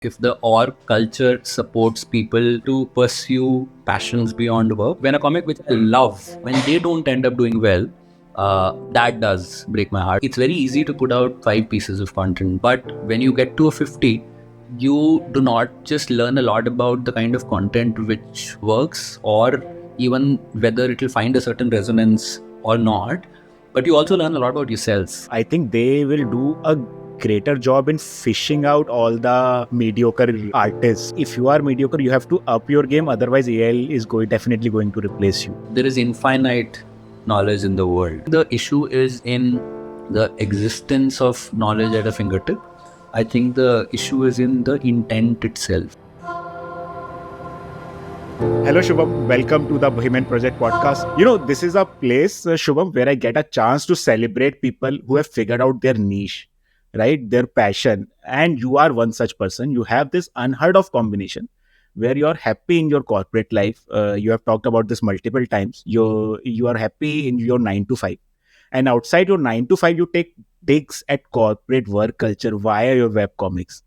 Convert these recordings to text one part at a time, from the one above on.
if the org culture supports people to pursue passions beyond work. When a comic which I love, when they don't end up doing well, that does break my heart. It's very easy to put out 5 pieces of content, but when you get to a 50, you do not just learn a lot about the kind of content which works or even whether it will find a certain resonance or not, but you also learn a lot about yourself. I think they will do a greater job in fishing out all the mediocre artists. If you are mediocre, you have to up your game. Otherwise, AI is definitely going to replace you. There is infinite knowledge in the world. The issue is in the existence of knowledge at a fingertip. I think the issue is in the intent itself. Hello Shubham, welcome to the Bohemian Project Podcast. This is a place, Shubham, where I get a chance to celebrate people who have figured out their niche, right? Their passion. And you are one such person. You have this unheard of combination where you're happy in your corporate life. You have talked about this multiple times. You are happy in your 9 to 5. And outside your 9 to 5, you take digs at corporate work culture via your webcomics.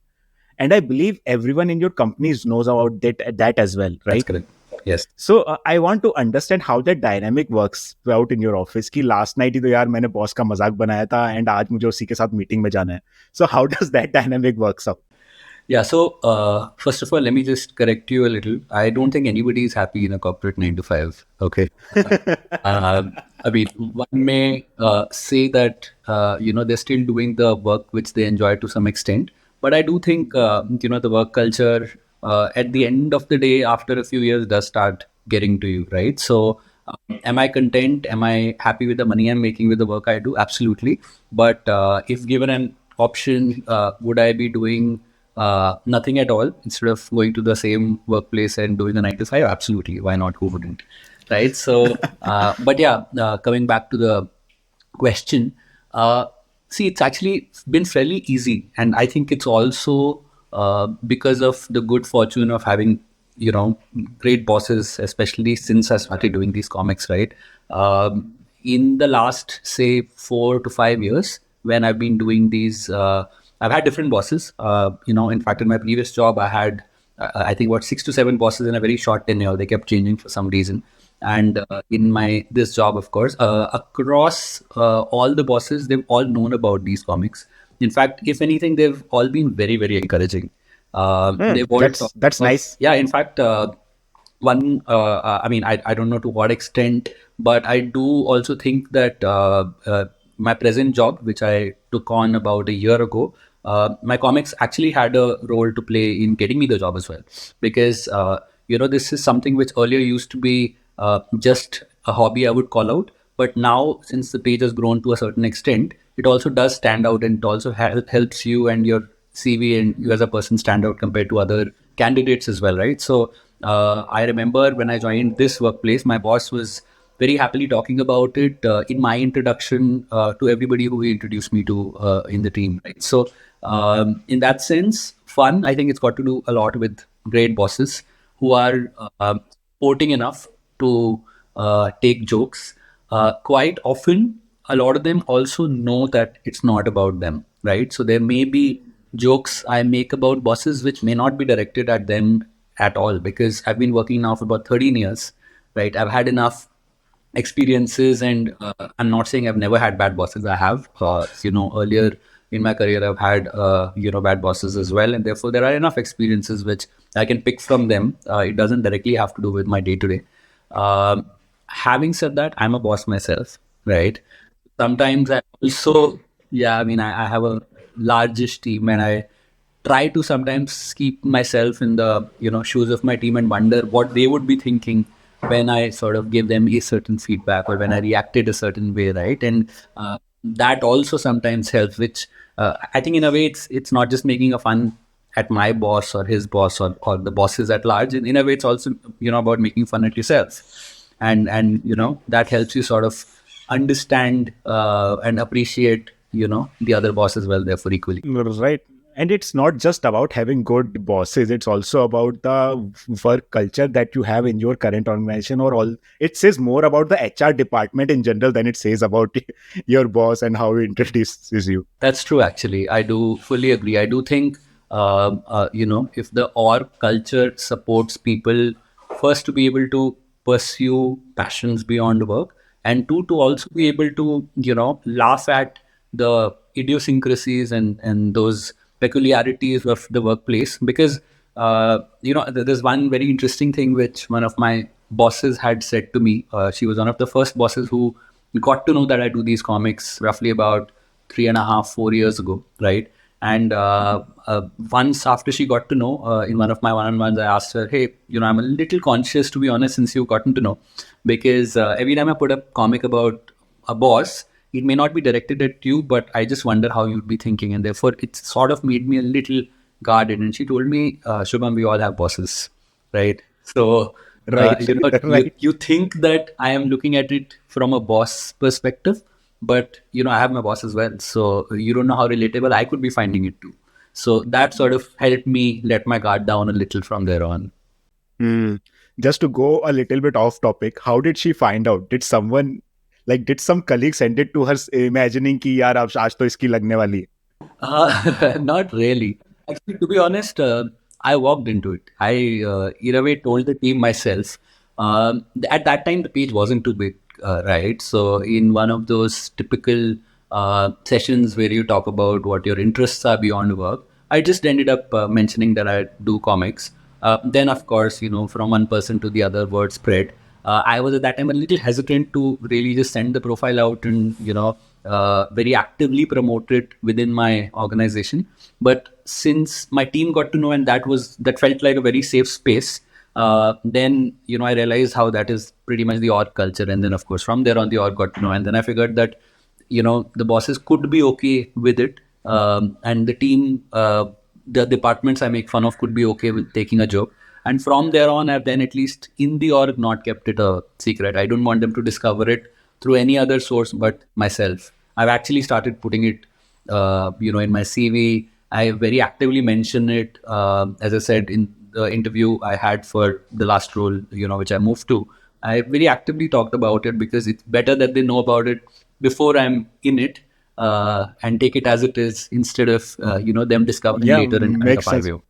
And I believe everyone in your companies knows about that as well, right? That's correct. Yes. So I want to understand how that dynamic works out in your office. कि last night ही तो यार मैंने boss का मजाक बनाया था and आज मुझे उसी के साथ meeting में जाना है. So how does that dynamic works out? Yeah, so first of all, let me just correct you a little. I don't think anybody is happy in a corporate 9 to 5. Okay. I mean, one may say that, they're still doing the work which they enjoy to some extent. But I do think, the work culture at the end of the day, after a few years, does start getting to you, right? So am I content? Am I happy with the money I'm making with the work I do? Absolutely. But if given an option, would I be doing nothing at all instead of going to the same workplace and doing a 9 to 5? Absolutely. Why not? Who wouldn't? Right. So, but yeah, coming back to the question, see, it's actually been fairly easy. And I think it's also because of the good fortune of having, great bosses, especially since I started doing these comics, right? In the last, say, 4 to 5 years, when I've been doing these, I've had different bosses. In fact, in my previous job, I had, I think, 6 to 7 bosses in a very short tenure. They kept changing for some reason. And in this job, of course, across all the bosses, they've all known about these comics. In fact, if anything, they've all been very, very encouraging. That's nice. Yeah, in fact, I don't know to what extent, but I do also think that my present job, which I took on about a year ago, my comics actually had a role to play in getting me the job as well. Because, this is something which earlier used to be just a hobby I would call out. But now, since the page has grown to a certain extent, it also does stand out, and it also helps you and your CV and you as a person stand out compared to other candidates as well, right? So I remember when I joined this workplace, my boss was very happily talking about it in my introduction to everybody who he introduced me to in the team, right? So in that sense, fun. I think it's got to do a lot with great bosses who are sporting enough to take jokes. Quite often, a lot of them also know that it's not about them, right? So there may be jokes I make about bosses which may not be directed at them at all, because I've been working now for about 13 years, right? I've had enough experiences, and I'm not saying I've never had bad bosses. I have, earlier in my career, I've had, bad bosses as well. And therefore, there are enough experiences which I can pick from them. It doesn't directly have to do with my day-to-day. Having said that, I'm a boss myself, right? Sometimes I also, I have a largish team, and I try to sometimes keep myself in the, shoes of my team and wonder what they would be thinking when I sort of give them a certain feedback or when I reacted a certain way, right? And that also sometimes helps, which I think in a way it's not just making a fun at my boss or his boss or the bosses at large. In a way, it's also, about making fun at yourself. And that helps you sort of understand and appreciate, the other boss as well, therefore equally. Right. And it's not just about having good bosses. It's also about the work culture that you have in your current organization or all. It says more about the HR department in general than it says about your boss and how he introduces you. That's true, actually. I do fully agree. I do think if the org culture supports people first to be able to pursue passions beyond work, and two, to also be able to laugh at the idiosyncrasies and those peculiarities of the workplace. Because there's one very interesting thing which one of my bosses had said to me. She was one of the first bosses who got to know that I do these comics roughly about 3.5, 4 years ago, right? And once after she got to know, in one of my one-on-ones, I asked her, "Hey, I'm a little conscious, to be honest, since you've gotten to know, because every time I put a comic about a boss, it may not be directed at you, but I just wonder how you'd be thinking, and therefore it sort of made me a little guarded." And she told me, "Shubham, we all have bosses, right? So, Right. you Right. you think that I am looking at it from a boss perspective, but I have my boss as well. So you don't know how relatable I could be finding it too." So that sort of helped me let my guard down a little from there on. Hmm. Just to go a little bit off topic, how did she find out? Did someone, like, did some colleague send it to her imagining कि यार अब आज तो इसकी लगने वाली है? Not really. Actually, to be honest, I walked into it. I, in a way, told the team myself. At that time, the page wasn't too big, right? So, in one of those typical sessions where you talk about what your interests are beyond work, I just ended up mentioning that I do comics. Then, of course, from one person to the other, word spread. I was at that time a little hesitant to really just send the profile out and very actively promote it within my organization. But since my team got to know, and that felt like a very safe space, then I realized how that is pretty much the org culture. And then of course from there on, the org got to know, and then I figured that the bosses could be okay with it, and the team, the departments I make fun of, could be okay with taking a joke. And from there on, I've then, at least in the org, not kept it a secret. I don't want them to discover it through any other source but myself. I've actually started putting it, in my CV. I very actively mention it. As I said in the interview I had for the last role, which I moved to, I very actively talked about it because it's better that they know about it before I'm in it, and take it as it is, instead of them discovering Yeah, later and kind makes of sense. argue.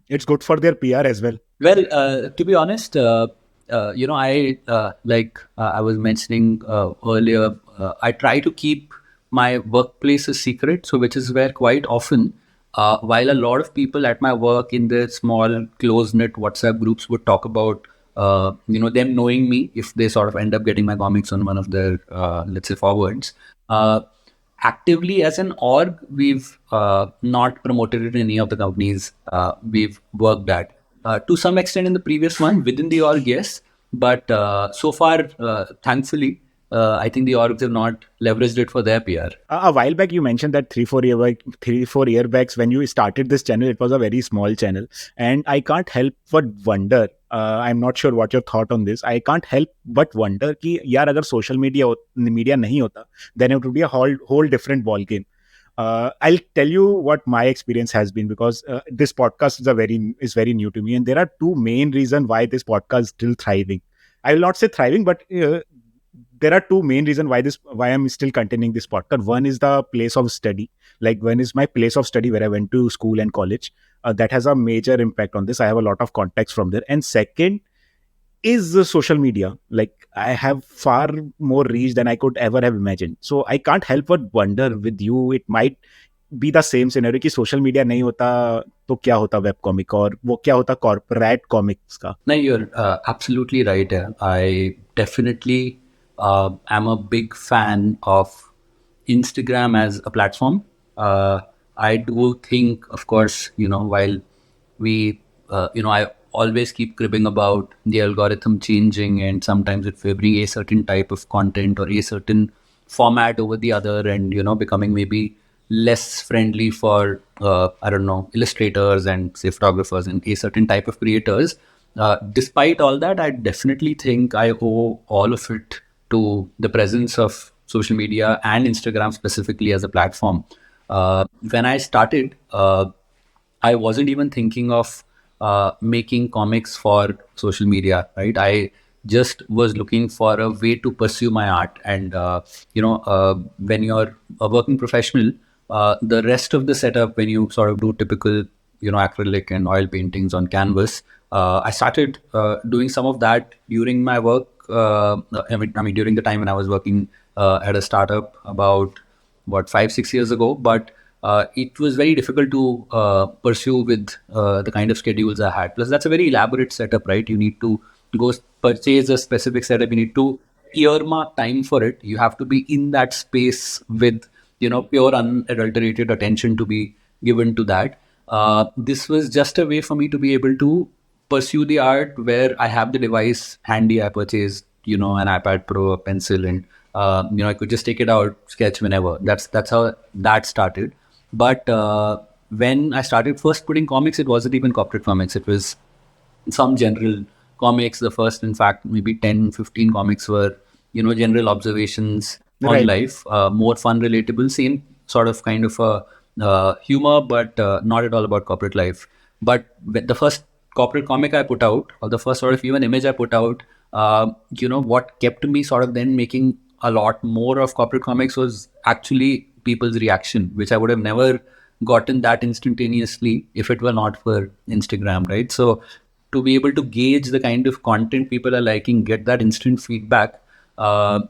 It's good for their PR as well. Well, to be honest, I was mentioning earlier, I try to keep my workplace a secret. So, which is where quite often, while a lot of people at my work in the small, close-knit WhatsApp groups would talk about, them knowing me if they sort of end up getting my comics on one of their, let's say, forwards. Actively as an org, we've not promoted it in any of the companies we've worked at. To some extent in the previous one, within the org, yes. But so far, thankfully, I think the orgs have not leveraged it for their PR. A while back, you mentioned that 3 4 year backs when you started this channel, it was a very small channel, and I can't help but wonder. I'm not sure what your thought on this. I can't help but wonder कि यार अगर social media नहीं होता, then it would be a whole different ball game. I'll tell you what my experience has been, because this podcast is very new to me, and there are two main reasons why this podcast is still thriving. I will not say thriving, but there are two main reasons why I'm still continuing this podcast. One is the place of study. Like, one is my place of study where I went to school and college. That has a major impact on this. I have a lot of contacts from there. And second is the social media. Like, I have far more reach than I could ever have imagined. So I can't help but wonder with you, it might be the same scenario कि social media नहीं होता तो क्या होता web comic, और वो क्या होता कॉर्पोरेट कॉमिक्स का. No, you're absolutely right. I definitely am a big fan of Instagram as a platform. I do think, of course, while we, I always keep cribbing about the algorithm changing and sometimes it favoring a certain type of content or a certain format over the other, and becoming maybe less friendly for I don't know, illustrators and say photographers and a certain type of creators. Despite all that, I definitely think I owe all of it to the presence of social media and Instagram specifically as a platform. When I started, I wasn't even thinking of making comics for social media, right? I just was looking for a way to pursue my art. And, when you're a working professional, the rest of the setup, when you sort of do typical acrylic and oil paintings on canvas. I started doing some of that during my work. During the time when I was working at a startup about 5-6 years ago. But it was very difficult to pursue with the kind of schedules I had. Plus, that's a very elaborate setup, right? You need to go purchase a specific setup. You need to earmark time for it. You have to be in that space with pure unadulterated attention to be given to that. This was just a way for me to be able to pursue the art where I have the device handy. I purchased an iPad Pro, a pencil, and I could just take it out, sketch whenever. That's how that started. But when I started first putting comics, it wasn't even corporate comics. It was some general comics. The first, in fact, maybe 10-15 comics were general observations on Right. life, more fun, relatable, same sort of kind of humor, but not at all about corporate life. But the first corporate comic I put out, or the first sort of even image I put out, what kept me sort of then making a lot more of corporate comics was actually people's reaction, which I would have never gotten that instantaneously if it were not for Instagram, right? So to be able to gauge the kind of content people are liking, get that instant feedback, uh,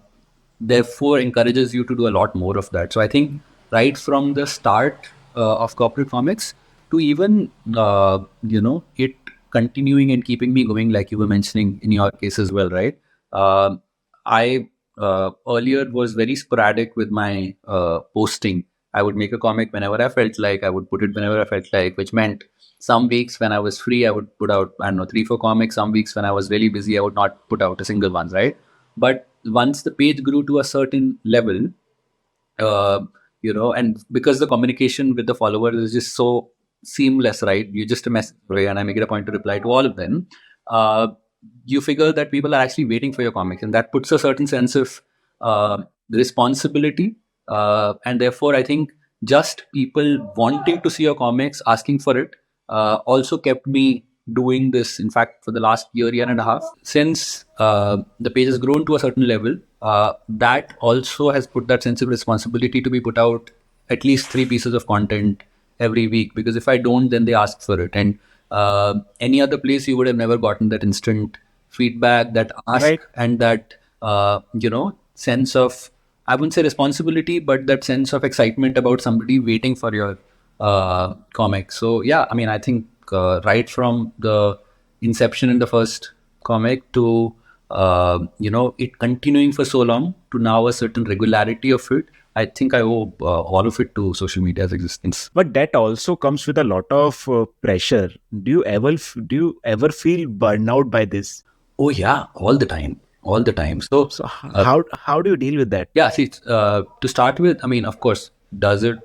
therefore encourages you to do a lot more of that. So I think right from the start of corporate comics to even it continuing and keeping me going, like you were mentioning in your case as well, right? I earlier was very sporadic with my posting. I would make a comic whenever I felt like. I would put it whenever I felt like, which meant some weeks when I was free, I would put out, I don't know, 3-4 comics. Some weeks when I was really busy, I would not put out a single one, right? But once the page grew to a certain level, uh, and because the communication with the followers is just so seamless, right? You just a message away, and I make it a point to reply to all of them. Uh, you figure that people are actually waiting for your comics, and that puts a certain sense of responsibility. And therefore, I think just people wanting to see your comics, asking for it, also kept me doing this. In fact, for the last year and a half, since the page has grown to a certain level, that also has put that sense of responsibility to be put out at least 3 pieces of content every week. Because if I don't, then they ask for it. And any other place, you would have never gotten that instant feedback, that ask, Right. and that sense of, I wouldn't say responsibility, but that sense of excitement about somebody waiting for your comic. So yeah, I mean, I think right from the inception in the first comic to it continuing for so long to now a certain regularity of it, I think I owe all of it to social media's existence. But that also comes with a lot of pressure. Do you ever feel burnout by this? Oh yeah, all the time. So So how do you deal with that? yeah, see, to start with, I mean, of course, does it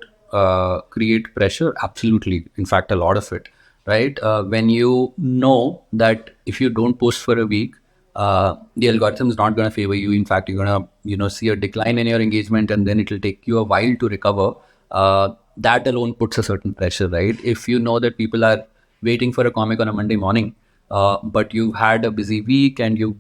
create pressure? Absolutely. In fact, a lot of it, right? When you know that if you don't post for a week, the algorithm is not going to favor you. In fact, you're going to, see a decline in your engagement, and then it'll take you a while to recover. That alone puts a certain pressure, right? If you know that people are waiting for a comic on a Monday morning, but you've had a busy week and you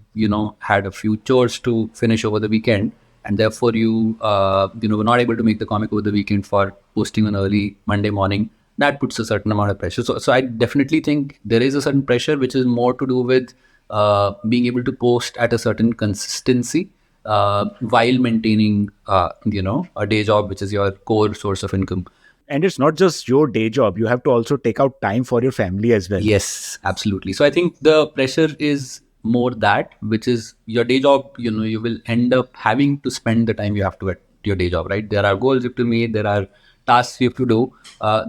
had a few chores to finish over the weekend, and therefore you were not able to make the comic over the weekend for posting on early Monday morning. That puts a certain amount of pressure. So I definitely think there is a certain pressure which is more to do with being able to post at a certain consistency while maintaining a day job, which is your core source of income. And it's not just your day job. You have to also take out time for your family as well. Yes, absolutely. So I think the pressure is more that, which is your day job. You will end up having to spend the time you have to at your day job, right? There are goals you have to meet, there are tasks you have to do.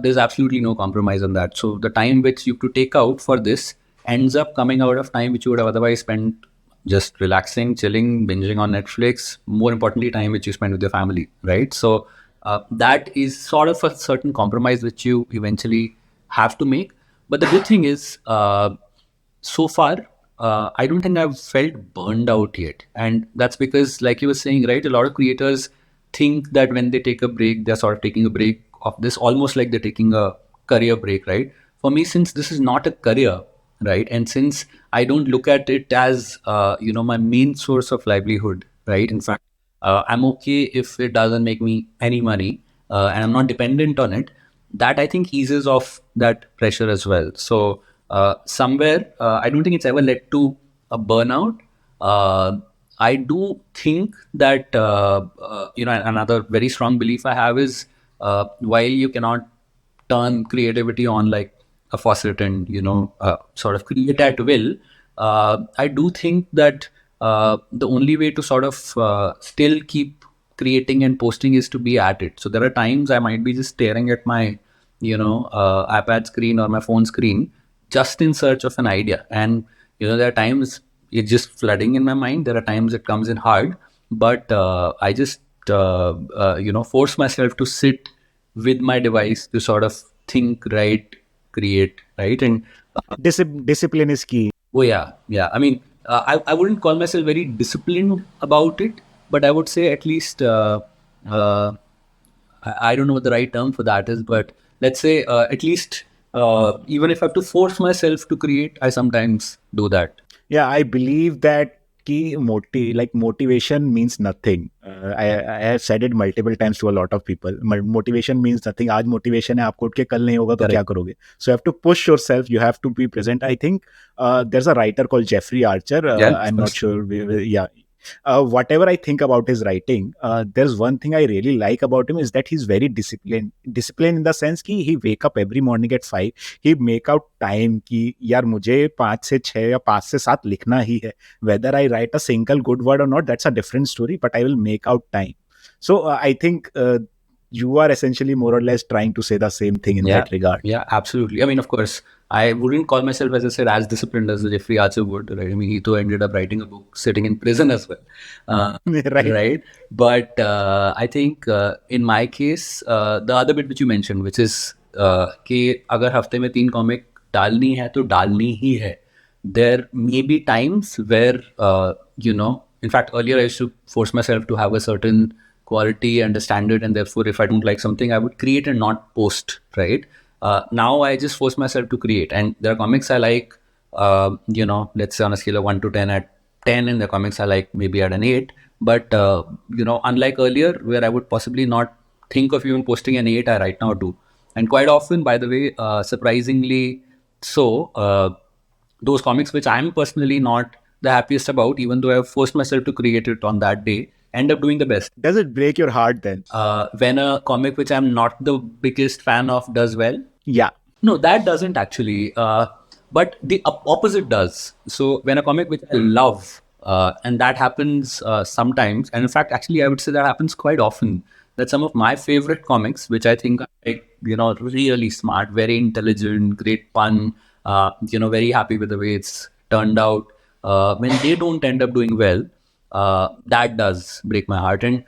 There's absolutely no compromise on that. So the time which you have to take out for this ends up coming out of time which you would have otherwise spent just relaxing, chilling, binging on Netflix. More importantly, time which you spend with your family, right? So that is sort of a certain compromise which you eventually have to make. But the good thing is, so far, I don't think I've felt burned out yet. And that's because, like you were saying, right, a lot of creators think that when they take a break, they're sort of taking a break of this, almost like they're taking a career break, right? For me, since this is not a career, right, and since I don't look at it as, my main source of livelihood, right? In fact, I'm okay if it doesn't make me any money, and I'm not dependent on it. that I think eases off that pressure as well. So somewhere, I don't think it's ever led to a burnout. Uh, I do think that another very strong belief I have is while you cannot turn creativity on like a faucet and sort of create at will, I do think that the only way to sort of still keep creating and posting is to be at it. So there are times I might be just staring at my iPad screen or my phone screen just in search of an idea, and there are times it's just flooding in my mind. There are times it comes in hard, but I just force myself to sit with my device to sort of think, write, create, right? And Discipline is key. oh yeah. I mean, I wouldn't call myself very disciplined about it, but I would say at least I don't know what the right term for that is, but let's say at least even if I have to force myself to create, I sometimes do that. Yeah, I believe that motivation means nothing. I have said it multiple times to a lot of people. Motivation means nothing. आज motivation है, आपको उठ के कल नहीं होगा तो क्या करोगे? So you have to push yourself. You have to be present. I think there's a writer called Jeffrey Archer. I'm not sure. Yeah. Whatever I think about his writing, there's one thing I really like about him is that he's very disciplined. Disciplined in the sense कि he wake up every morning at 5. He make out time कि यार मुझे 5 से 6 या 5 से 7 लिखना ही है. Whether I write a single good word or not, that's a different story. But I will make out time. So I think you are essentially more or less trying to say the same thing in that regard. Yeah, absolutely. I mean, of course, I wouldn't call myself, as I said, as disciplined as Jeffrey Archer would. Right? I mean, he too ended up writing a book sitting in prison as well. Right. But I think in my case, the other bit which you mentioned, which is कि अगर हफ्ते में 3 comic डालनी है तो डालनी ही है. There may be times where, in fact, earlier I used to force myself to have a certain quality and a standard, and therefore if I don't like something I would create and not post, right? Now I just force myself to create, and there are comics I like, let's say on a scale of 1 to 10, at 10, and the comics I like maybe at an 8, but unlike earlier where I would possibly not think of even posting an 8, I right now do. And quite often, by the way, surprisingly so, those comics which I'm personally not the happiest about, even though I've forced myself to create it on that day, end up doing the best. Does it break your heart then? When a comic which I'm not the biggest fan of does well? Yeah. No, that doesn't actually. But the opposite does. So when a comic which I love, and that happens sometimes, and in fact, actually, I would say that happens quite often, that some of my favorite comics, which I think are really smart, very intelligent, great pun, very happy with the way it's turned out, when they don't end up doing well, that does break my heart. And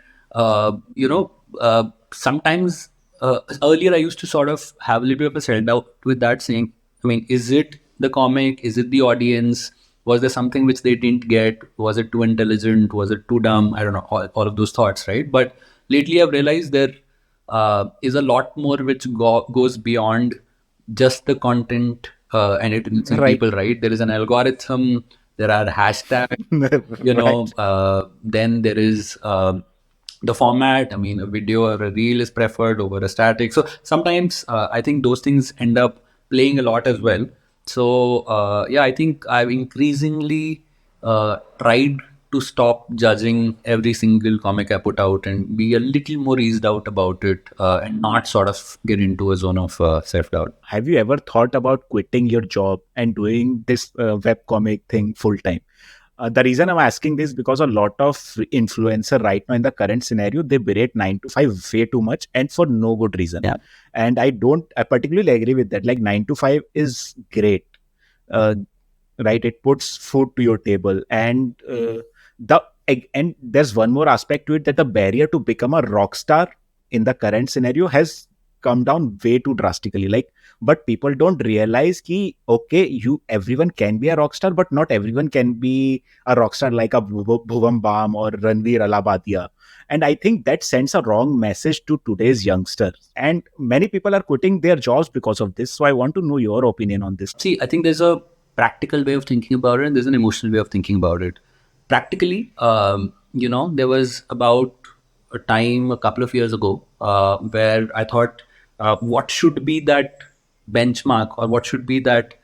sometimes earlier I used to sort of have a little bit of a self-doubt with that, saying, I mean, is it the comic? Is it the audience? Was there something which they didn't get? Was it too intelligent? Was it too dumb? I don't know, all of those thoughts, right? But lately I've realized there is a lot more which goes beyond just the content and it reaching people, right? There is an algorithm, there are hashtags, then there is the format. I mean, a video or a reel is preferred over a static. So sometimes I think those things end up playing a lot as well. So I think I've increasingly tried to stop judging every single comic I put out and be a little more eased out about it and not sort of get into a zone of self-doubt. Have you ever thought about quitting your job and doing this webcomic thing full time? The reason I'm asking this because a lot of influencer right now in the current scenario, they berate 9 to 5 way too much and for no good reason. Yeah. And I particularly agree with that. Like 9 to 5 is great. Right? It puts food to your table. And there's one more aspect to it, that the barrier to become a rock star in the current scenario has come down way too drastically. But people don't realize that, okay, everyone can be a rock star, but not everyone can be a rock star like a Bhuvam Bam or Ranveer Alabadia. And I think that sends a wrong message to today's youngsters. And many people are quitting their jobs because of this. So I want to know your opinion on this. See, I think there's a practical way of thinking about it and there's an emotional way of thinking about it. Practically, there was about a time a couple of years ago where I thought what should be that benchmark, or what should be that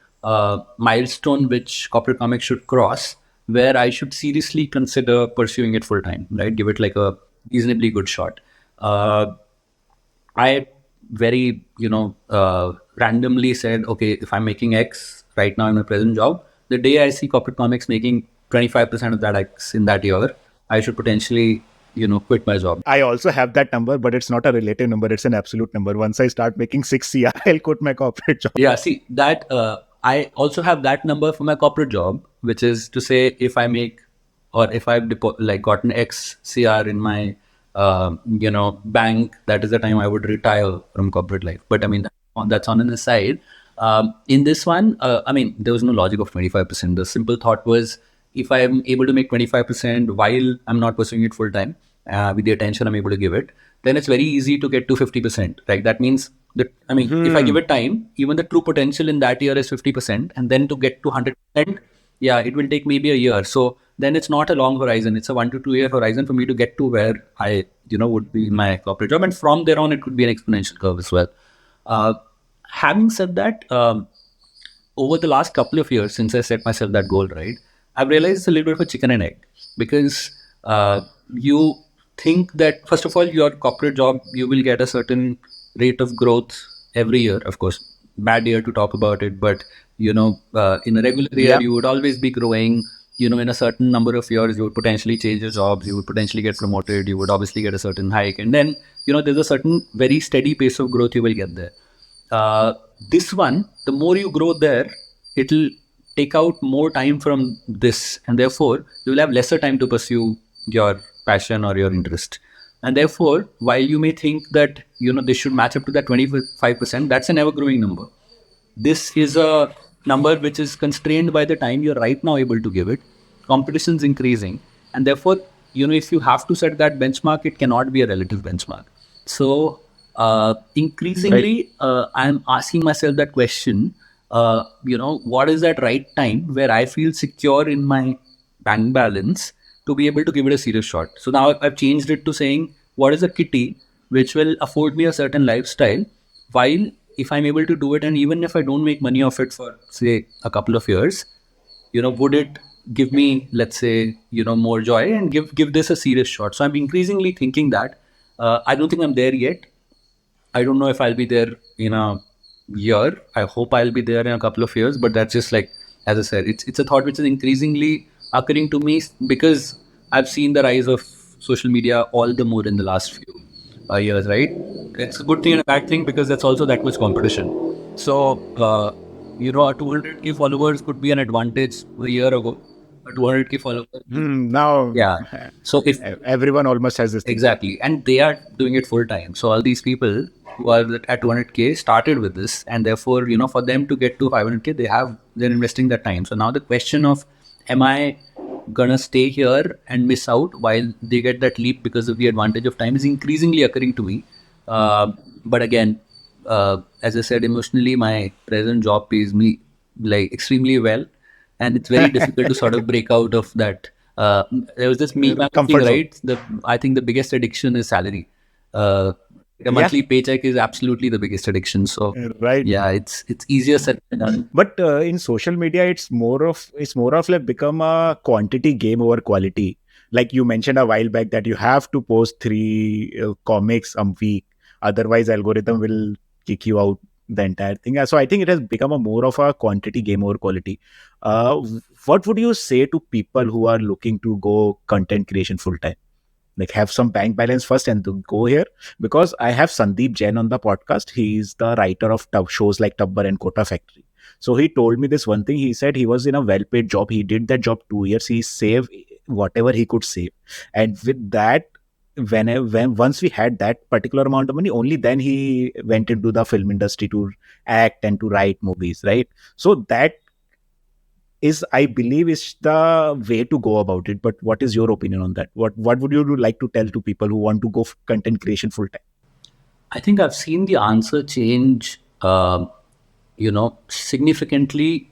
milestone which corporate comics should cross, where I should seriously consider pursuing it full time, right? Give it like a reasonably good shot. I very, randomly said, okay, if I'm making X right now in my present job, the day I see corporate comics making 25% of that X in that year, I should potentially, quit my job. I also have that number, but it's not a relative number. It's an absolute number. Once I start making 6 CR, I'll quit my corporate job. Yeah, see that I also have that number for my corporate job, which is to say if I make, or if I've gotten X CR in my bank, that is the time I would retire from corporate life. But I mean that's on an aside. In this one, there was no logic of 25%. The simple thought was, if I am able to make 25% while I'm not pursuing it full time, with the attention I'm able to give it, then it's very easy to get to 50%. Right? That means that, if I give it time, even the true potential in that year is 50%, and then to get to 100%, yeah, it will take maybe a year. So then it's not a long horizon; it's a 1 to 2 year horizon for me to get to where I, would be in my corporate job, and from there on, it could be an exponential curve as well. Having said that, over the last couple of years since I set myself that goal, right, I've realized it's a little bit of a chicken and egg, because you think that, first of all, your corporate job, you will get a certain rate of growth every year. Of course, bad year to talk about it, but in a regular year, Yeah. you would always be growing. In a certain number of years, you would potentially change your jobs, you would potentially get promoted, you would obviously get a certain hike, and then there's a certain very steady pace of growth you will get there. This one, the more you grow there, it'll take out more time from this, and therefore you will have lesser time to pursue your passion or your interest. And therefore, while you may think that this should match up to that 25%, that's an ever-growing number. This is a number which is constrained by the time you're right now able to give it. Competition's increasing, and therefore, if you have to set that benchmark, it cannot be a relative benchmark. So increasingly, I'm asking myself that question. What is that right time where I feel secure in my bank balance to be able to give it a serious shot? So now I've changed it to saying, what is a kitty which will afford me a certain lifestyle, while if I'm able to do it, and even if I don't make money off it for, say, a couple of years, would it give me, let's say, more joy, and give this a serious shot? So I'm increasingly thinking that. I don't think I'm there yet. I don't know if I'll be there in a year. I hope I'll be there in a couple of years, but that's just like, as I said, it's a thought which is increasingly occurring to me, because I've seen the rise of social media all the more in the last few years, right? It's a good thing and a bad thing, because that's also that much competition. So, a 200K followers could be an advantage a year ago. A 200K followers. Now, Yeah. So if everyone almost has this thing. exactly, and they are doing it full time. So all these people who are at 200K started with this, and therefore, for them to get to 500K, they're investing that time. So now the question of, am I gonna stay here and miss out while they get that leap because of the advantage of time, is increasingly occurring to me. But again, as I said, emotionally, my present job pays me like extremely well, and it's very difficult to sort of break out of that. There was this meme I'm Comfort thinking, zone. right? I think the biggest addiction is salary. A monthly paycheck is absolutely the biggest addiction. So Right. yeah, it's easier said than done. But in social media, it's more of like become a quantity game over quality. Like you mentioned a while back that you have to post 3 comics a week, otherwise algorithm will kick you out the entire thing. So I think it has become a more of a quantity game over quality. What would you say to people who are looking to go content creation full time? Like have some bank balance first and to go here, because I have Sandeep Jain on the podcast. He's the writer of shows like Tubber and Kota Factory. So he told me this one thing. He said he was in a well-paid job. He did that job 2 years. He saved whatever he could save, and with that, when once we had that particular amount of money, only then he went into the film industry to act and to write movies. Right. So that is, I believe, is the way to go about it. But what is your opinion on that? What would you like to tell to people who want to go content creation full time? I think I've seen the answer change, significantly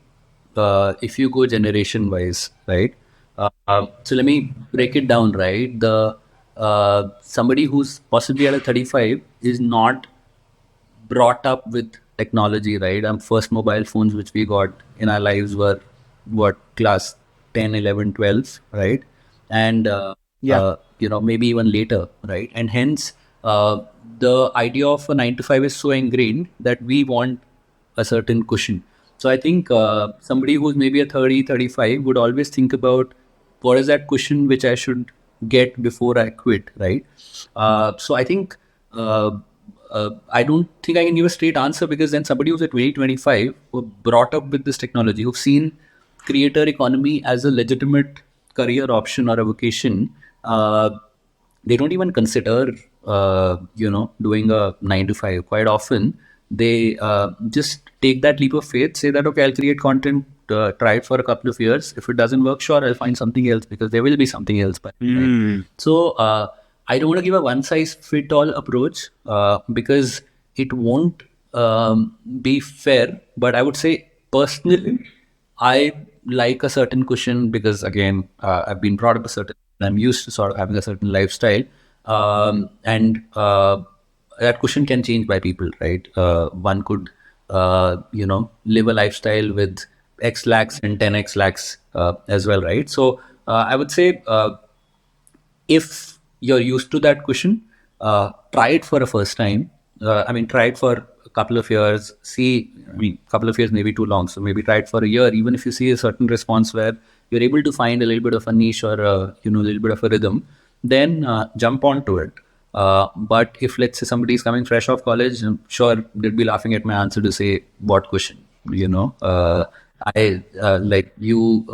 if you go generation wise, right? So let me break it down, right? The somebody who's possibly at a 35 is not brought up with technology, right? First mobile phones which we got in our lives were what, class 10, 11, 12, right? And Yeah. maybe even later, right? And hence the idea of a 9 to 5 is so ingrained that we want a certain cushion. So I think somebody who's maybe a 30, 35 would always think about what is that cushion which I should get before I quit, right? So I think I don't think I can give a straight answer, because then somebody who's at 20, 25 who brought up with this technology, who've seen creator economy as a legitimate career option or a vocation, they don't even consider, doing a 9 to 5. Quite often, they just take that leap of faith, say that, okay, I'll create content, try it for a couple of years. If it doesn't work, sure, I'll find something else, because there will be something else. Right? So, I don't want to give a one size fit all approach, because it won't be fair. But I would say, personally, I like a certain cushion because, again, I've been brought up a certain, I'm used to sort of having a certain lifestyle. And that cushion can change by people, right? One could, live a lifestyle with X lakhs and 10X lakhs as well, right? So I would say, if you're used to that cushion, try it for a first time. Try it for a couple of years. See, couple of years may be too long, so maybe try it for a year. Even if you see a certain response where you're able to find a little bit of a niche or a little bit of a rhythm, then jump onto it. But if, let's say, somebody is coming fresh off college, I'm sure they'd be laughing at my answer to say, what cushion? I like you.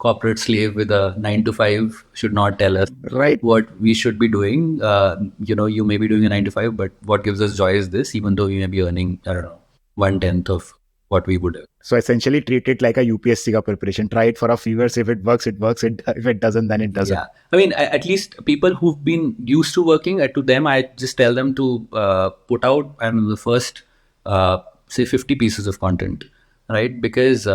Corporate slave with a 9 to 5 should not tell us Right. what we should be doing. You may be doing a 9 to 5, but what gives us joy is this, even though we may be earning, I don't know, 1/10 of what we would have. So essentially, treat it like a UPSC ka preparation. Try it for a few years. If it works, it works. If it doesn't, then it doesn't. Yeah. At least people who've been used to working, to them, I just tell them to put out the first, say, 50 pieces of content, right? Because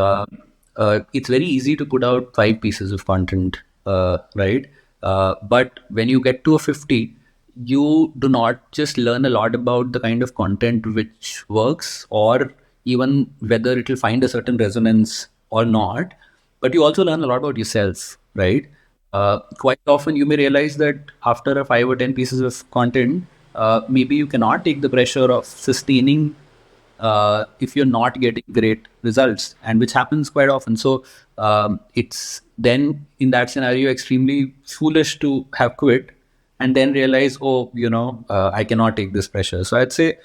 it's very easy to put out 5 pieces of content, right? But when you get to a 50, you do not just learn a lot about the kind of content which works, or even whether it will find a certain resonance or not, but you also learn a lot about yourself, right? Quite often you may realize that after a 5 or 10 pieces of content, maybe you cannot take the pressure of sustaining if you're not getting great results, and which happens quite often. So it's then, in that scenario, extremely foolish to have quit and then realize, I cannot take this pressure. So I'd say,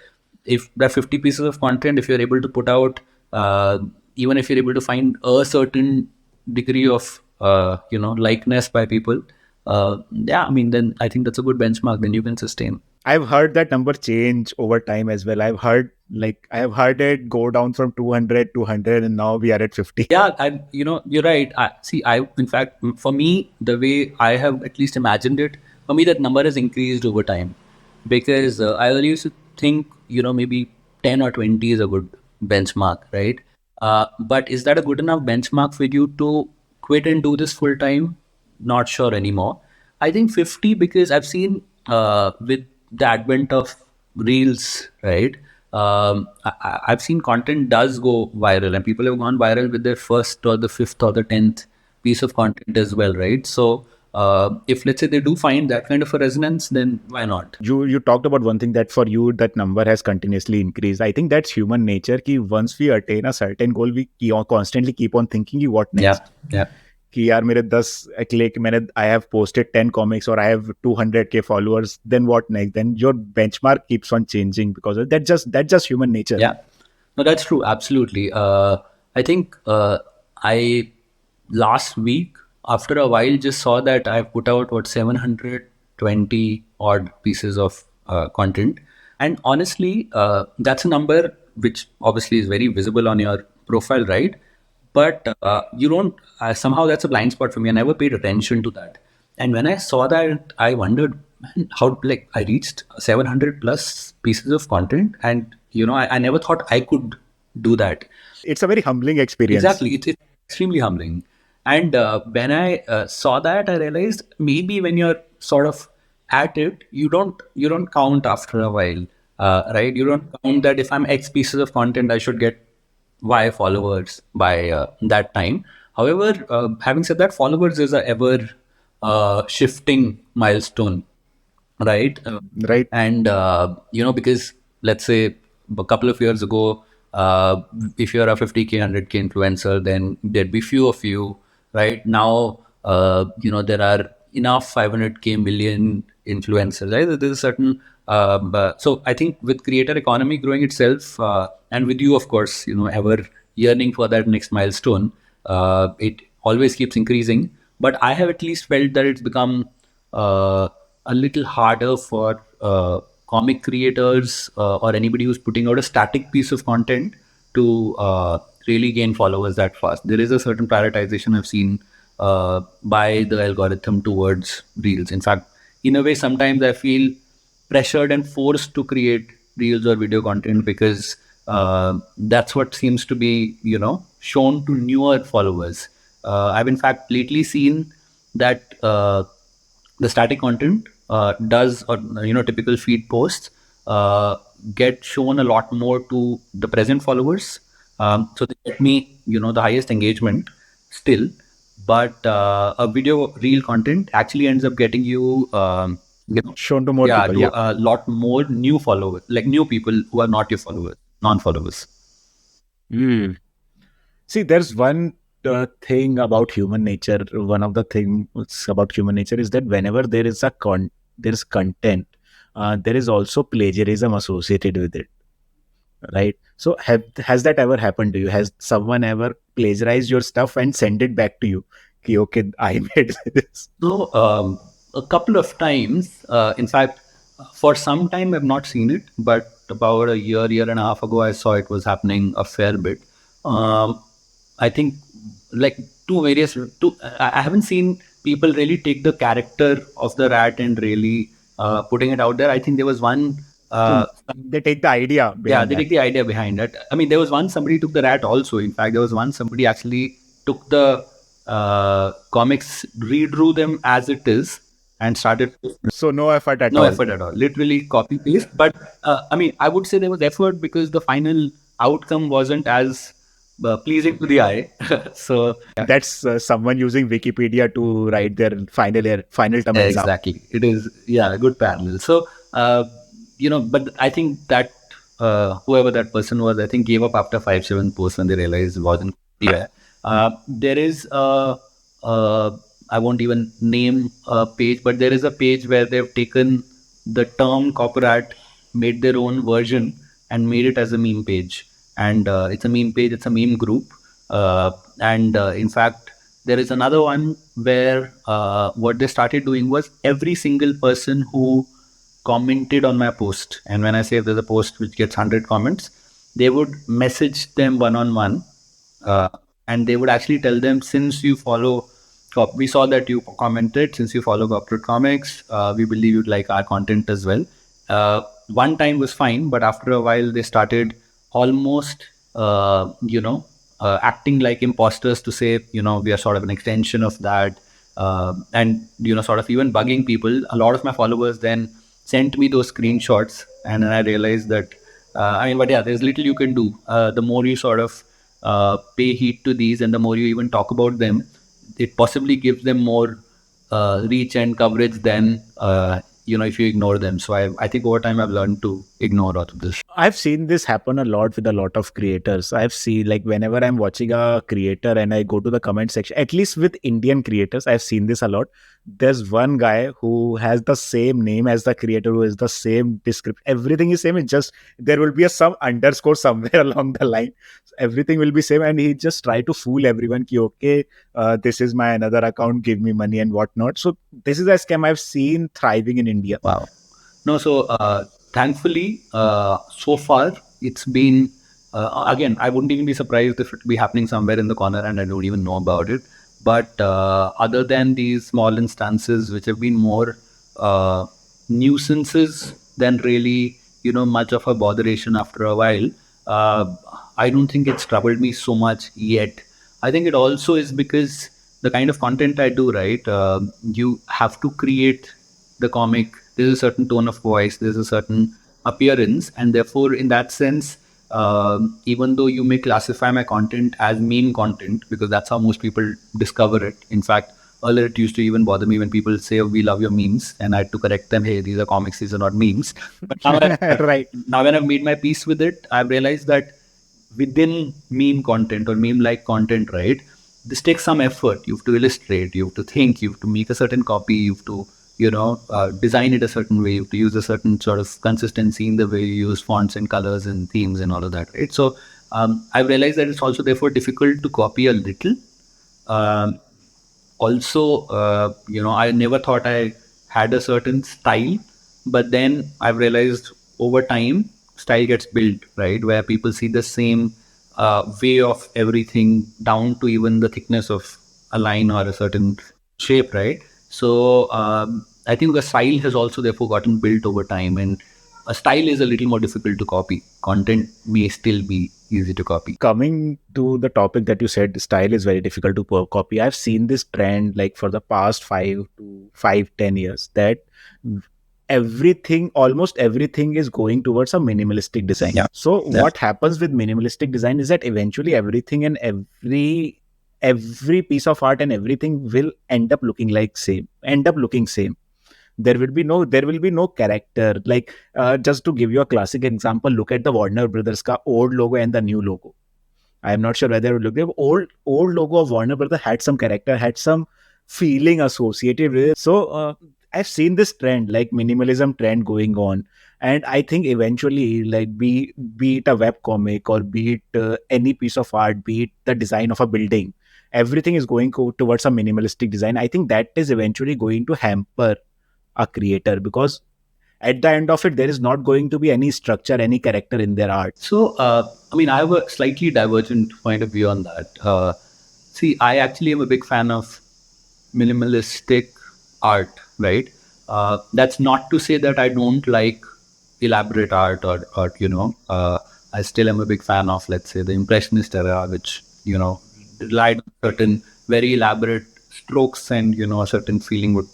if there are 50 pieces of content, if you're able to put out, even if you're able to find a certain degree of likeness by people, then I think that's a good benchmark. Then you can sustain. I've heard that number change over time as well. I have heard it go down from 200 to 100, and now we are at 50. Yeah, you're right. In fact, for me, the way I have at least imagined it, for me, that number has increased over time, because I earlier used to think, maybe 10 or 20 is a good benchmark, right? But is that a good enough benchmark for you to quit and do this full time? Not sure anymore. I think 50, because I've seen with the advent of reels, right? I've seen content does go viral, and people have gone viral with their first or the fifth or the 10th piece of content as well, right? So if, let's say, they do find that kind of a resonance, then why not? You talked about one thing, that for you that number has continuously increased. I think that's human nature. Ki once we attain a certain goal, we constantly keep on thinking, what next? Yeah. कि यार मेरे 10 click मैंने I have posted 10 comics or I have 200k followers, then what next? Then your benchmark keeps on changing, because that's just human nature. Yeah, no, that's true, absolutely. I think I last week, after a while, just saw that I've put out 720 odd pieces of content, and honestly, that's a number which obviously is very visible on your profile, right? But you don't, somehow that's a blind spot for me. I never paid attention to that. And when I saw that, I wondered, man, how, I reached 700 plus pieces of content, and I never thought I could do that. It's a very humbling experience. Exactly, it's extremely humbling. And when I saw that, I realized maybe when you're sort of at it, you don't count after a while. right? You don't count that if I'm X pieces of content, I should get Y followers by that time. However, having said that, followers is a ever shifting milestone, right? Right. And because let's say a couple of years ago, if you're a 50K 100K influencer, then there'd be few of you. Right now, there are enough 500K million influencers, right? There's a certain so I think with creator economy growing itself, and with you, of course, ever yearning for that next milestone, it always keeps increasing. But I have at least felt that it's become a little harder for comic creators or anybody who's putting out a static piece of content to really gain followers that fast. There is a certain prioritization I've seen by the algorithm towards reels. In fact, in a way, sometimes I feel pressured and forced to create reels or video content because that's what seems to be, shown to newer followers. I've in fact lately seen that the static content does, or typical feed posts get shown a lot more to the present followers. So they get me, the highest engagement still, but a video reel content actually ends up getting you, Shown to more yeah, people. to Yeah. a lot more new followers, like new people who are not your followers, non-followers. Mm. See, there's one thing about human nature. One of the things about human nature is that whenever there is there is content, there is also plagiarism associated with it, right? So, has that ever happened to you? Has someone ever plagiarized your stuff and sent it back to you? Ki, okay, I made this. So, a couple of times, in fact, for some time I've not seen it, but about a year and a half ago, I saw it was happening a fair bit. I think like I haven't seen people really take the character of the rat and really putting it out there. I think there was one. So they take the idea Yeah, behind they that. take the idea behind it. I mean, there was one somebody took the rat also. In fact, there was one somebody actually took the comics, redrew them as it is, and started. So no effort at No all. effort at all. Literally copy paste. But I mean, I would say there was effort because the final outcome wasn't as pleasing to the eye. So yeah, That's someone using Wikipedia to write their final term exam. exactly. It is, yeah, a good parallel. So, but I think that whoever that person was, I think gave up after 5-7 posts when they realized it wasn't clear. There is I won't even name a page, but there is a page where they've taken the term corporate, made their own version, and made it as a meme page. And it's a meme page, it's a meme group. And in fact, there is another one where what they started doing was every single person who commented on my post, and when I say there's a post which gets 100 comments, they would message them one on one, and they would actually tell them, since you follow, we saw that you commented, since you follow Corporat Comics, we believe you'd like our content as well. One time was fine, but after a while, they started almost, acting like imposters to say, we are sort of an extension of that. And, sort of even bugging people. A lot of my followers then sent me those screenshots, and then I realized that, but yeah, there's little you can do. The more you sort of pay heed to these and the more you even talk about them, it possibly gives them more reach and coverage than, if you ignore them. So I think over time I've learned to ignore all of this. I've seen this happen a lot with a lot of creators. I've seen, like, whenever I'm watching a creator and I go to the comment section, at least with Indian creators, I've seen this a lot. There's one guy who has the same name as the creator, who is the same description. Everything is same. It's just there will be some underscore somewhere along the line. Everything will be same, and he just try to fool everyone. Ki, okay, this is my another account. Give me money and whatnot. So this is a scam I've seen thriving in India. Wow. No, so thankfully, so far it's been, again, I wouldn't even be surprised if it be happening somewhere in the corner and I don't even know about it. But other than these small instances, which have been more nuisances than really, much of a botheration after a while, I don't think it's troubled me so much yet. I think it also is because the kind of content I do, right? You have to create the comic. There's a certain tone of voice. There's a certain appearance, and therefore in that sense, even though you may classify my content as meme content, because that's how most people discover it. In fact, earlier it used to even bother me when people say, "Oh, we love your memes," and I had to correct them, "Hey, these are comics, these are not memes." But now, Right. now when I've made my peace with it, I've realized that within meme content or meme like content, right, this takes some effort. You have to illustrate, you have to think, you have to make a certain copy, you have to, design it a certain way, you have to use a certain sort of consistency in the way you use fonts and colors and themes and all of that, right? So I've realized that it's also therefore difficult to copy a little. Um, Also, I never thought I had a certain style, but then I've realized over time, style gets built, right? Where people see the same way of everything down to even the thickness of a line or a certain shape, right? So I think the style has also therefore gotten built over time, and a style is a little more difficult to copy. Content may still be easy to copy. Coming to the topic that you said, style is very difficult to copy. I've seen this trend like for the past 5 to 10 years that almost everything is going towards a minimalistic design. Yeah. So Yeah. what happens with minimalistic design is that eventually everything and every piece of art and everything will end up looking same. There will be no character. Like just to give you a classic example, look at the Warner Brothers ka old logo and the new logo. I am not sure whether you look at old logo of Warner Brother had some character, had some feeling associated with it. So I've seen this trend, like minimalism trend going on, and I think eventually, like be it a web comic or be it any piece of art, be it the design of a building, everything is going towards a minimalistic design. I think that is eventually going to hamper a creator because at the end of it, there is not going to be any structure, any character in their art. So, I have a slightly divergent point of view on that. See, I actually am a big fan of minimalistic art, right? That's not to say that I don't like elaborate art or I still am a big fan of, let's say, the Impressionist era, which, relied on certain very elaborate strokes and, a certain feeling would,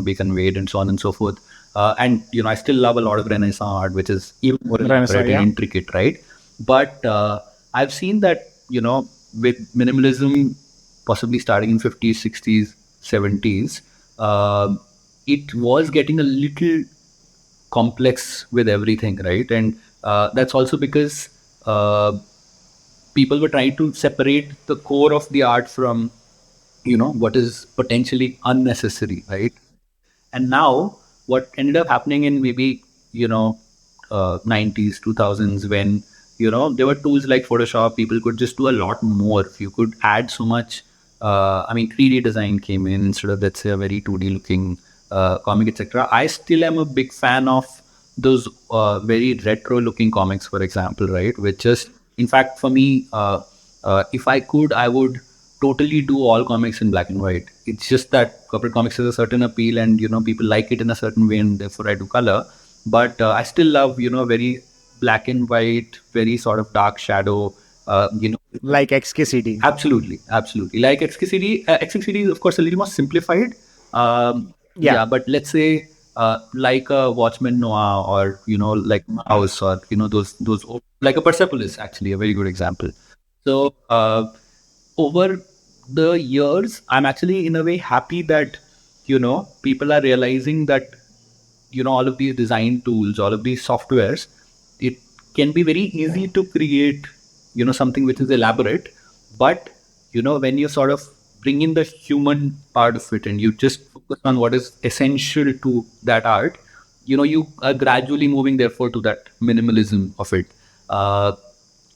be conveyed and so on and so forth. And, I still love a lot of Renaissance art, which is even more elaborate and intricate, right? But I've seen that, with minimalism, possibly starting in 50s, 60s, 70s, it was getting a little complex with everything, right? And that's also because people were trying to separate the core of the art from, what is potentially unnecessary, right? And now, what ended up happening in maybe 90s, 2000s, when there were tools like Photoshop, people could just do a lot more. You could add so much. 3D design came in instead of, let's say, a very 2D looking comic, etc. I still am a big fan of those very retro looking comics, for example, right? Which just, in fact, for me, if I could, I would totally do all comics in black and white. It's just that corporate comics has a certain appeal, and people like it in a certain way, and therefore I do color. But I still love very black and white, very sort of dark shadow. Like XKCD. Absolutely, like XKCD. XKCD is of course a little more simplified. Yeah, but let's say like a Watchmen Noir, or like Mouse, or those old, like a Persepolis, actually a very good example. So over the years, I'm actually in a way happy that people are realizing that all of these design tools, all of these softwares, it can be very easy to create something which is elaborate, but when you sort of bring in the human part of it and you just focus on what is essential to that art, you are gradually moving therefore to that minimalism of it.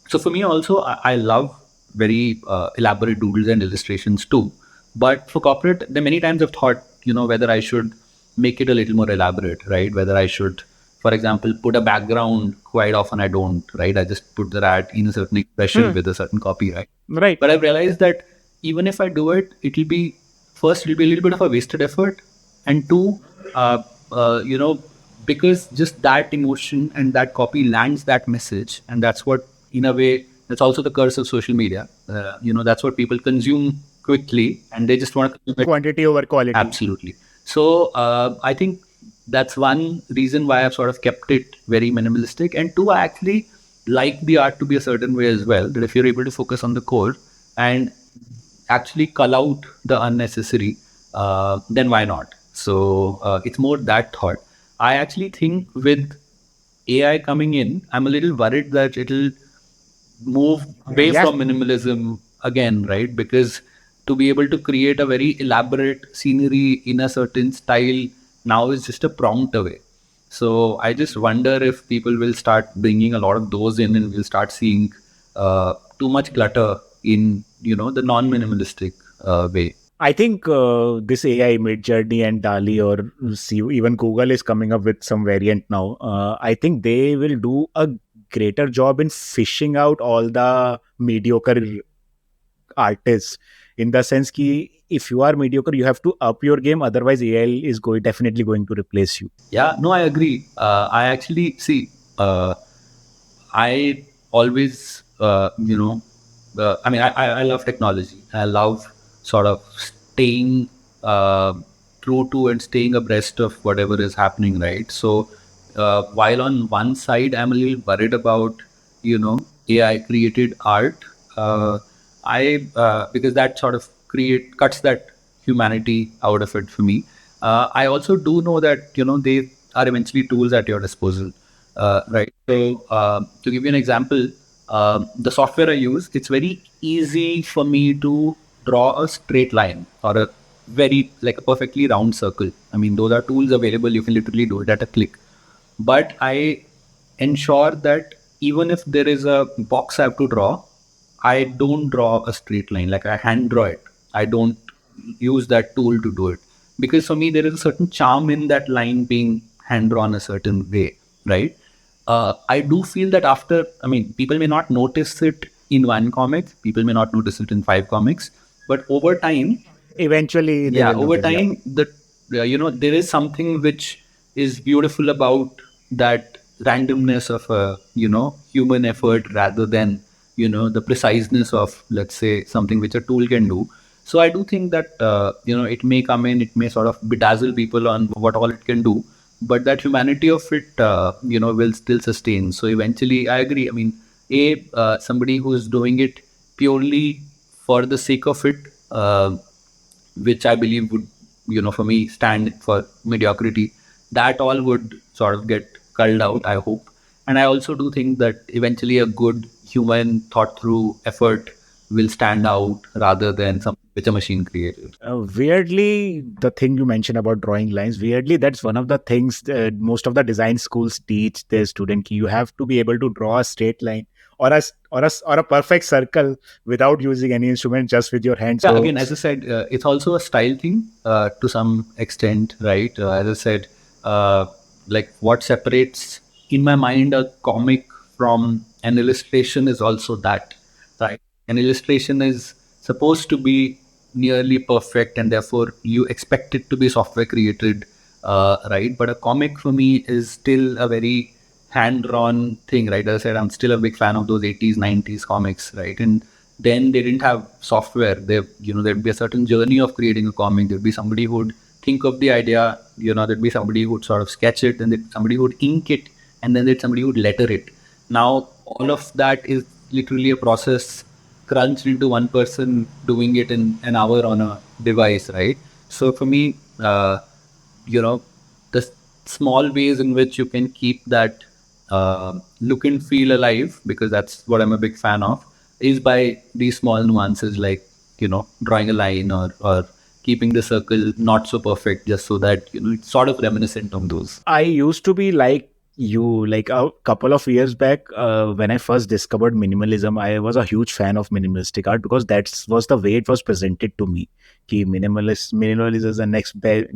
So for me also, I love very elaborate doodles and illustrations too. But for corporate, there are many times I've thought, whether I should make it a little more elaborate, right? Whether I should, for example, put a background. Quite often I don't, right? I just put the art in a certain expression with a certain copy, right? Right. But I've realized that even if I do it, it'll be a little bit of a wasted effort. And two, because just that emotion and that copy lands that message. And that's what, in a way, that's also the curse of social media. That's what people consume quickly, and they just want to consume it. Quantity over quality. Absolutely. So I think that's one reason why I've sort of kept it very minimalistic. And two, I actually like the art to be a certain way as well. That if you're able to focus on the core and actually cull out the unnecessary, then why not? So it's more that thought. I actually think with AI coming in, I'm a little worried that it'll move away Yes, from minimalism again, right? Because to be able to create a very elaborate scenery in a certain style now is just a prompt away. So I just wonder if people will start bringing a lot of those in, and we'll start seeing too much clutter in the non-minimalistic way. I think this AI mid journey and DALI, or see, even Google is coming up with some variant now. I think they will do a greater job in fishing out all the mediocre artists, in the sense ki if you are mediocre, you have to up your game. Otherwise, AI is definitely going to replace you. Yeah, no, I agree. I actually see. I always, I mean, I love technology. I love sort of staying true to and staying abreast of whatever is happening, right? So, while on one side, I'm a little worried about, AI created art, because that sort of cuts that humanity out of it for me. I also do know that, they are eventually tools at your disposal. Right. So, to give you an example, the software I use, it's very easy for me to draw a straight line or a very like a perfectly round circle. I mean, those are tools available. You can literally do it at a click. But I ensure that even if there is a box I have to draw, I don't draw a straight line. Like I hand draw it. I don't use that tool to do it, because for me there is a certain charm in that line being hand drawn a certain way, right? I do feel that after, I mean, people may not notice it in one comic, people may not notice it in five comics, but over time, Eventually, they yeah, will over notice. Yeah. time, there is something which is beautiful about that randomness of a human effort rather than the preciseness of, let's say, something which a tool can do. So I do think that it may come in, it may sort of bedazzle people on what all it can do, but that humanity of it will still sustain. So eventually, I agree. I mean, somebody who is doing it purely for the sake of it, which I believe would, for me, stand for mediocrity, that all would sort of get culled out, I hope. And I also do think that eventually a good human thought through effort will stand out rather than something which a machine created. Weirdly, the thing you mentioned about drawing lines, weirdly, that's one of the things that most of the design schools teach their student. You have to be able to draw a straight line or a perfect circle without using any instrument, just with your hands. Yeah, So again, as I said, it's also a style thing to some extent, right? As I said, uh, like what separates in my mind a comic from an illustration is also that, right? An illustration is supposed to be nearly perfect, and therefore you expect it to be software created, right? But a comic for me is still a very hand-drawn thing, right? As I said, I'm still a big fan of those 80s, 90s comics, right? And then they didn't have software. There'd be a certain journey of creating a comic. There'd be somebody who would think of the idea, there'd be somebody who would sort of sketch it, and then somebody who would ink it, and then there's somebody who would letter it. Now, all of that is literally a process crunched into one person doing it in an hour on a device, right? So for me, you know the small ways in which you can keep that look and feel alive, because that's what I'm a big fan of, is by these small nuances, like drawing a line, or keeping the circle not so perfect, just so that it's sort of reminiscent of those. I used to be like you, like a couple of years back, when I first discovered minimalism. I was a huge fan of minimalistic art because that was the way it was presented to me. Ki minimalism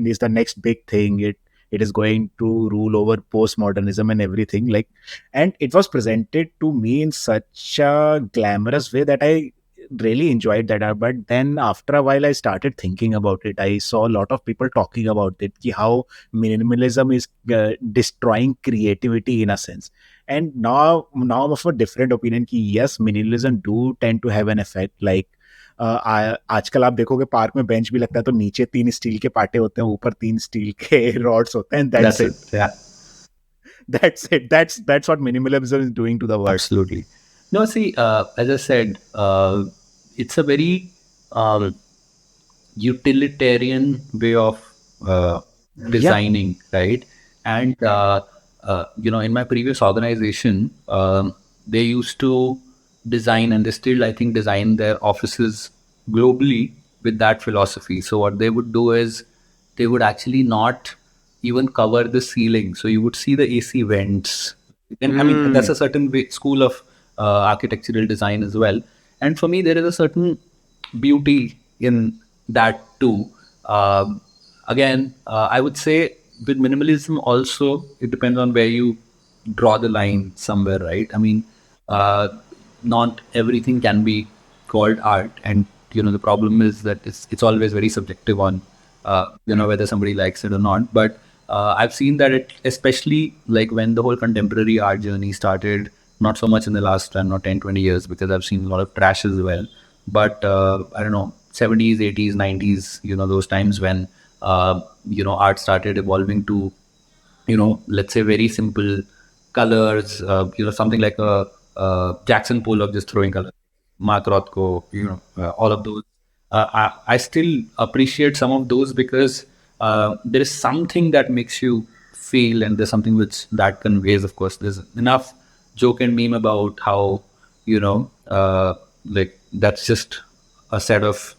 is the next big thing. It is going to rule over postmodernism and everything. Like, and it was presented to me in such a glamorous way that I really enjoyed that art. But then after a while, I started thinking about it. I saw a lot of people talking about it, ki how minimalism is destroying creativity in a sense. And now I'm of a different opinion, ki yes, minimalism do tend to have an effect. Like आजकल आप देखोगे park में bench भी लगता है तो नीचे 3 steel के पाटे होते हैं, ऊपर 3 स्टील के रॉड्स होते हैं, that's That's it. it. Yeah, That's what minimalism is doing to the world. absolutely. No, see, as I said, it's a very utilitarian way of Yeah. designing, right? And in my previous organization, they used to design, and they still, I think, design their offices globally with that philosophy. So what they would do is they would actually not even cover the ceiling, so you would see the AC vents. And I mean, that's a certain school of architectural design as well. And for me, there is a certain beauty in that too. Again, I would say with minimalism also, it depends on where you draw the line somewhere, right? I mean, uh, not everything can be called art, and the problem is that it's always very subjective on whether somebody likes it or not. But I've seen that it, especially like when the whole contemporary art journey started, not so much in the last, I don't know, 10, 20 years, because I've seen a lot of trash as well. But I don't know, 70s, 80s, 90s, those times when, art started evolving to, let's say very simple colors, something like Jackson Pollock just throwing color, Mark Rothko, all of those. I still appreciate some of those because there is something that makes you feel, and there's something which that conveys. Of course, there's enough joke and meme about how, like that's just a set of,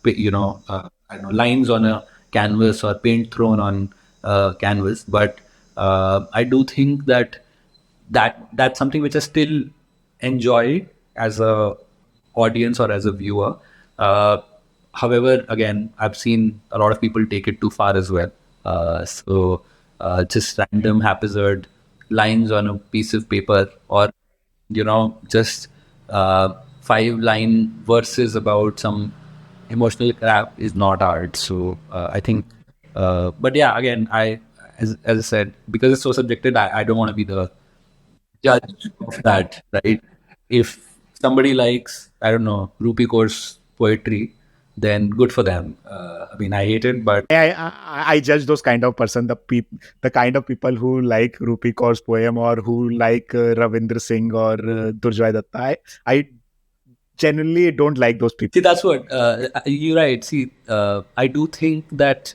I don't know, lines on a canvas or paint thrown on canvas. But I do think that that's something which I still enjoy as a audience or as a viewer. However, again, I've seen a lot of people take it too far as well. Just random haphazard lines on a piece of paper, or just 5-line verses about some emotional crap is not art. So I think, but yeah, again, as I said, because it's so subjective, I don't want to be the judge of that, right? If somebody likes, I don't know, Rupi Kaur's poetry, then good for them. I mean, I hate it, but I judge those kind of person, the kind of people who like Rupi Kaur's poem or who like Ravindra Singh or Durjoy Datta. I genuinely don't like those people. see, that's what you're right. See, I do think that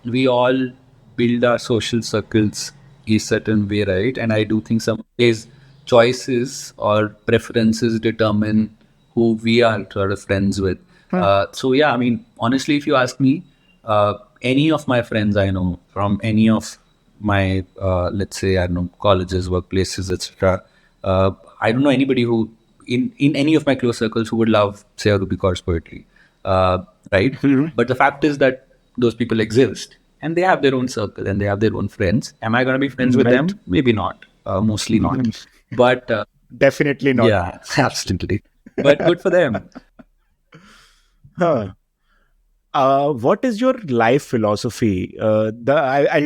we all build our social circles a certain way, right? And I do think some days choices or preferences determine who we are sort of friends with. So yeah, I mean, honestly, if you ask me, any of my friends I know from any of my let's say, I don't know, colleges, workplaces, etc. I don't know anybody who in any of my close circles who would love, say, a Ruby Kaur's poetry, right? But the fact is that those people exist and they have their own circle and they have their own friends. Am I going to be friends with Right. them? Maybe not. Mostly not. But Definitely not. yeah, absolutely. But good for them. Huh. What is your life philosophy? I'll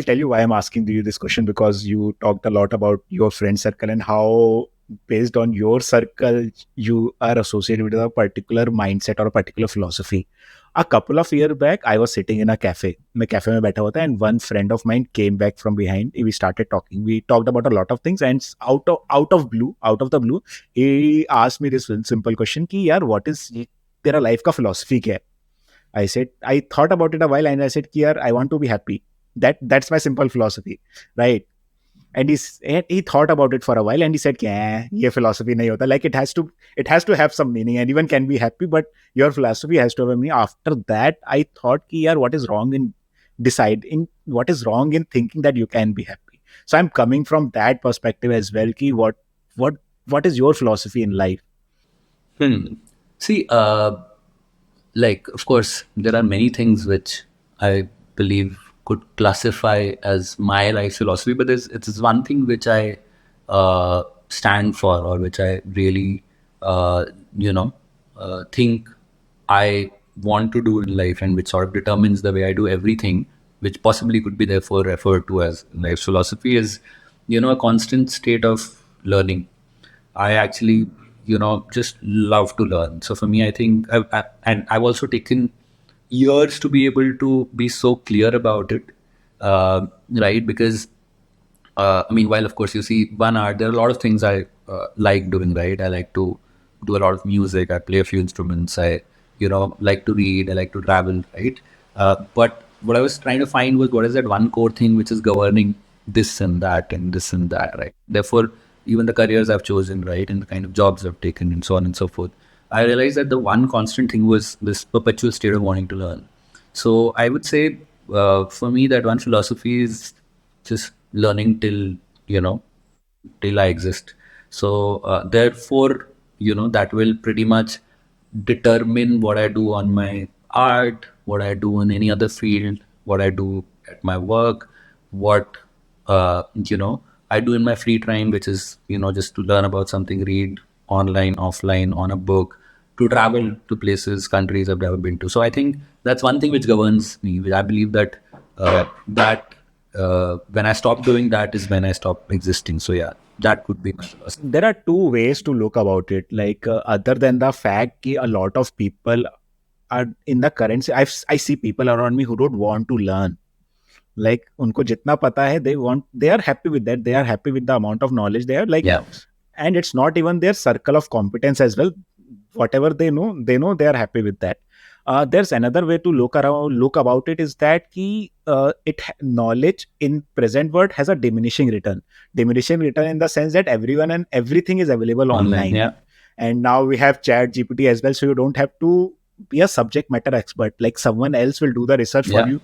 tell you why I'm asking you this question, because you talked a lot about your friend circle and how, based on your circle, you are associated with a particular mindset or a particular philosophy. A couple of years back, I was sitting in a cafe. मैं cafe में बैठा हुआ था, and one friend of mine came back from behind. We started talking. We talked about a lot of things, and out of the blue, he asked me this simple question कि यार, what is तेरा life का philosophy क्या है? I thought about it a while and I said, Kier, I want to be happy. That's my simple philosophy, right? And he thought about it for a while and he said, ye philosophy nahi hota. Like it has to have some meaning. Anyone can be happy, but your philosophy has to have a meaning. After that, I thought, Kier, what is wrong in thinking that you can be happy? So I'm coming from that perspective as well. Ki what is your philosophy in life? See, like, of course, there are many things which I believe could classify as my life philosophy, but it's one thing which I stand for, or which I really, think I want to do in life, and which sort of determines the way I do everything, which possibly could be therefore referred to as life philosophy, is, a constant state of learning. I actually just love to learn. So for me, I think, and I've also taken years to be able to be so clear about it, right? Because I mean, while of course you see one art, there are a lot of things I like doing, right? I like to do a lot of music. I play a few instruments. I, like to read. I like to travel, right? But what I was trying to find was what is that one core thing which is governing this and this and that, right? Therefore, even the careers I've chosen, right, and the kind of jobs I've taken, and so on and so forth, I realized that the one constant thing was this perpetual state of wanting to learn. So I would say, for me, that one philosophy is just learning you know till I exist. So therefore, that will pretty much determine what I do on my art, what I do in any other field, what I do at my work, what I do in my free time, which is just to learn about something, read online, offline, on a book, to travel to places, countries I've never been to. So I think that's one thing which governs me. I believe that when I stop doing that is when I stop existing. So yeah, that could be my philosophy. There are two ways to look about it. Like other than the fact that a lot of people are in the current, I see people around me who don't want to learn. Like उनको जितना पता है, they are happy with that. They are happy with the amount of knowledge they are like, Yeah. and it's not even their circle of competence as well. Whatever they know they are happy with that. There's another way to look about it is that knowledge in present world has a diminishing return in the sense that everyone and everything is available online. Yeah. And now we have chat GPT as well, so you don't have to be a subject matter expert. Like someone else will do the research for you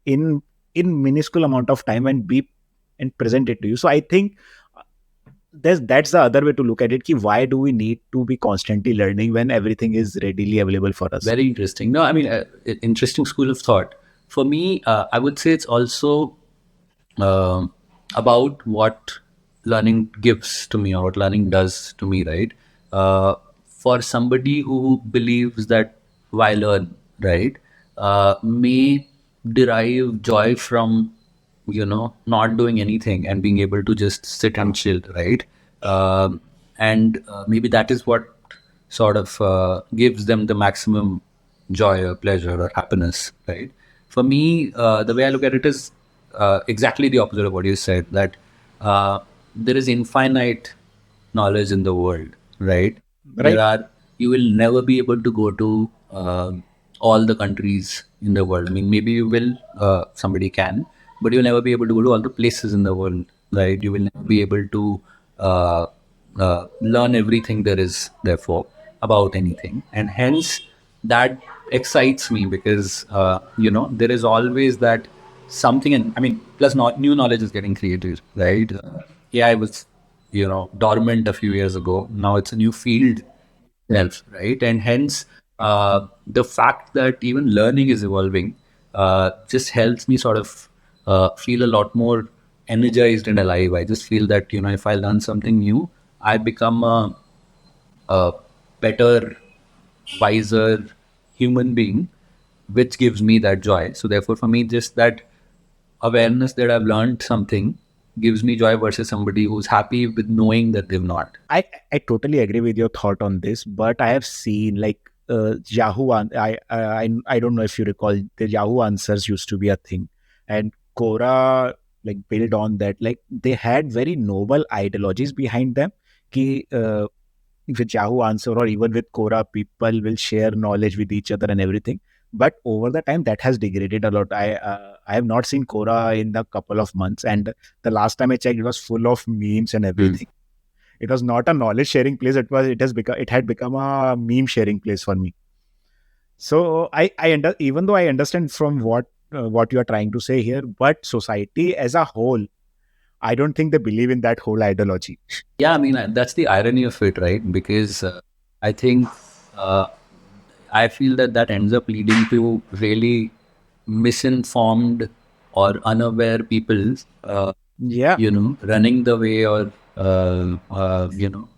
in minuscule amount of time and present it to you. So I think that's the other way to look at it. Why do we need to be constantly learning when everything is readily available for us? Very interesting. No, I mean, interesting school of thought. For me, I would say it's also about what learning gives to me or what learning does to me, right? For somebody who believes that why learn, right, may derive joy from not doing anything and being able to just sit and chill, right? And maybe that is what sort of gives them the maximum joy or pleasure or happiness, right? For me, the way I look at it is exactly the opposite of what you said, that there is infinite knowledge in the world, right? Right. You will never be able to go to all the countries in the world. I mean, maybe you will, somebody can, but you'll never be able to go to all the places in the world, right? You will never be able to learn everything there is, therefore, about anything. And hence, that excites me because, there is always that something, and I mean, plus new knowledge is getting created, right? AI was, dormant a few years ago. Now it's a new field itself, right? And hence, the fact that even learning is evolving just helps me sort of feel a lot more energized and alive. I just feel that, if I learn something new, I become a better, wiser human being, which gives me that joy. So therefore, for me, just that awareness that I've learned something gives me joy versus somebody who's happy with knowing that they've not. I totally agree with your thought on this, but I have seen like Yahoo. I don't know if you recall, the Yahoo Answers used to be a thing, and Quora like built on that. Like they had very noble ideologies behind them. Ki, with Yahoo Answer or even with Quora, people will share knowledge with each other and everything. But over the time, that has degraded a lot. I have not seen Quora in a couple of months, and the last time I checked, it was full of memes and everything. It was not a knowledge sharing place. It had become a meme sharing place for me. So even though I understand from what you are trying to say here, but society as a whole, I don't think they believe in that whole ideology. Yeah, I mean, that's the irony of it, right? Because I think uh, I feel that ends up leading to really misinformed or unaware people, Yeah. running the way or,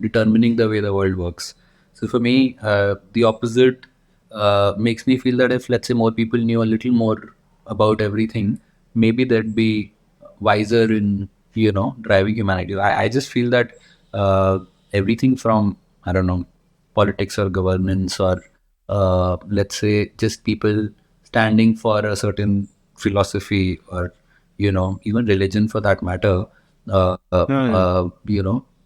determining the way the world works. So for me, the opposite makes me feel that if, let's say, more people knew a little more about everything, maybe they'd be wiser in, driving humanity. I just feel that everything from I don't know, politics or governance, or let's say just people standing for a certain philosophy, or even religion for that matter,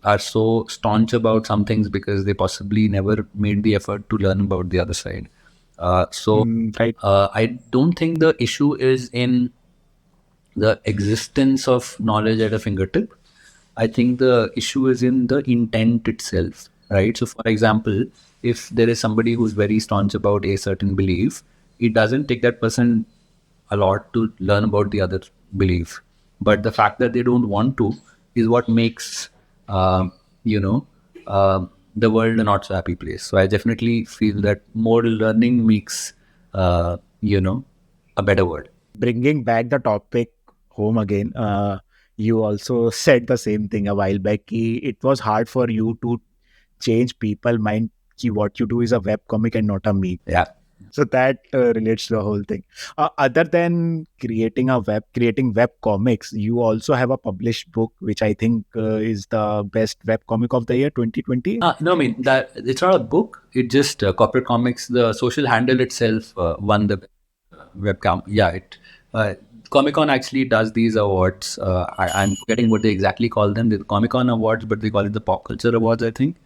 are so staunch about some things because they possibly never made the effort to learn about the other side. Right. I don't think the issue is in the existence of knowledge at a fingertip. I think the issue is in the intent itself, right? So, for example, if there is somebody who's very staunch about a certain belief, it doesn't take that person a lot to learn about the other belief. But the fact that they don't want to is what makes, you know, the world a not so happy place. So, I definitely feel that more learning makes, a better world. Bringing back the topic home again, you also said the same thing a while back. It was hard for you to change people mind ki what you do is a web comic and not a meme. Yeah. So that relates to the whole thing. Other than creating web comics, you also have a published book, which I think is the best web comic of the year 2020. No, I mean that it's not a book. It just Corporate Comics. The social handle itself won the webcam. Yeah, it. ComicCon actually does these awards. I'm forgetting what they exactly call them. The ComicCon awards, but they call it the Pop Culture Awards, I think.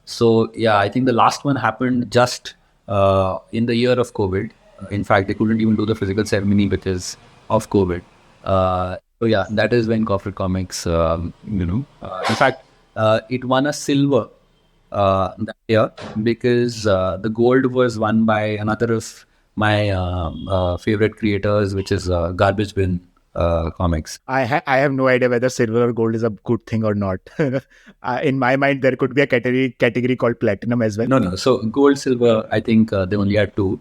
So yeah, I think the last one happened just in the year of COVID. In fact, they couldn't even do the physical ceremony because of COVID. So yeah, that is when Corporate Comics, in fact, it won a silver that year because the gold was won by another of my favorite creators, which is Garbage Bin Comics. I have no idea whether silver or gold is a good thing or not. In my mind, there could be a category called platinum as well. No. So gold, silver, I think they only had two.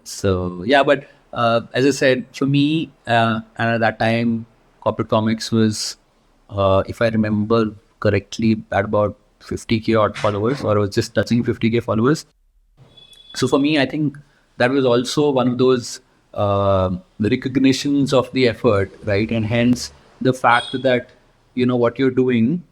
So yeah, but as I said, for me, and at that time, Corporate Comics was, if I remember correctly, at about 50K odd followers, or was just touching 50K followers. So for me, I think that was also one of those recognitions of the effort, right? And hence the fact that what you're doing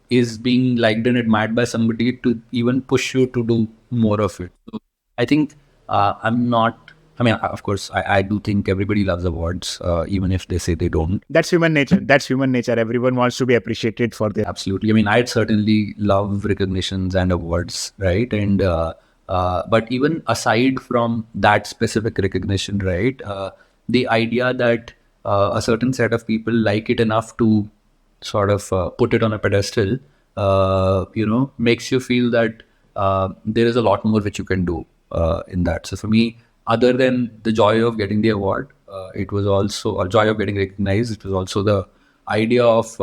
is being liked and admired by somebody to even push you to do more of it. So I think I'm not. I mean, of course, I do think everybody loves awards, even if they say they don't. That's human nature. That's human nature. Everyone wants to be appreciated for their. Absolutely. I mean, I'd certainly love recognitions and awards, right? And but even aside from that specific recognition, right, the idea that a certain set of people like it enough to sort of put it on a pedestal, makes you feel that there is a lot more which you can do in that. So for me, other than the joy of getting the award, it was also a joy of getting recognized. It was also the idea of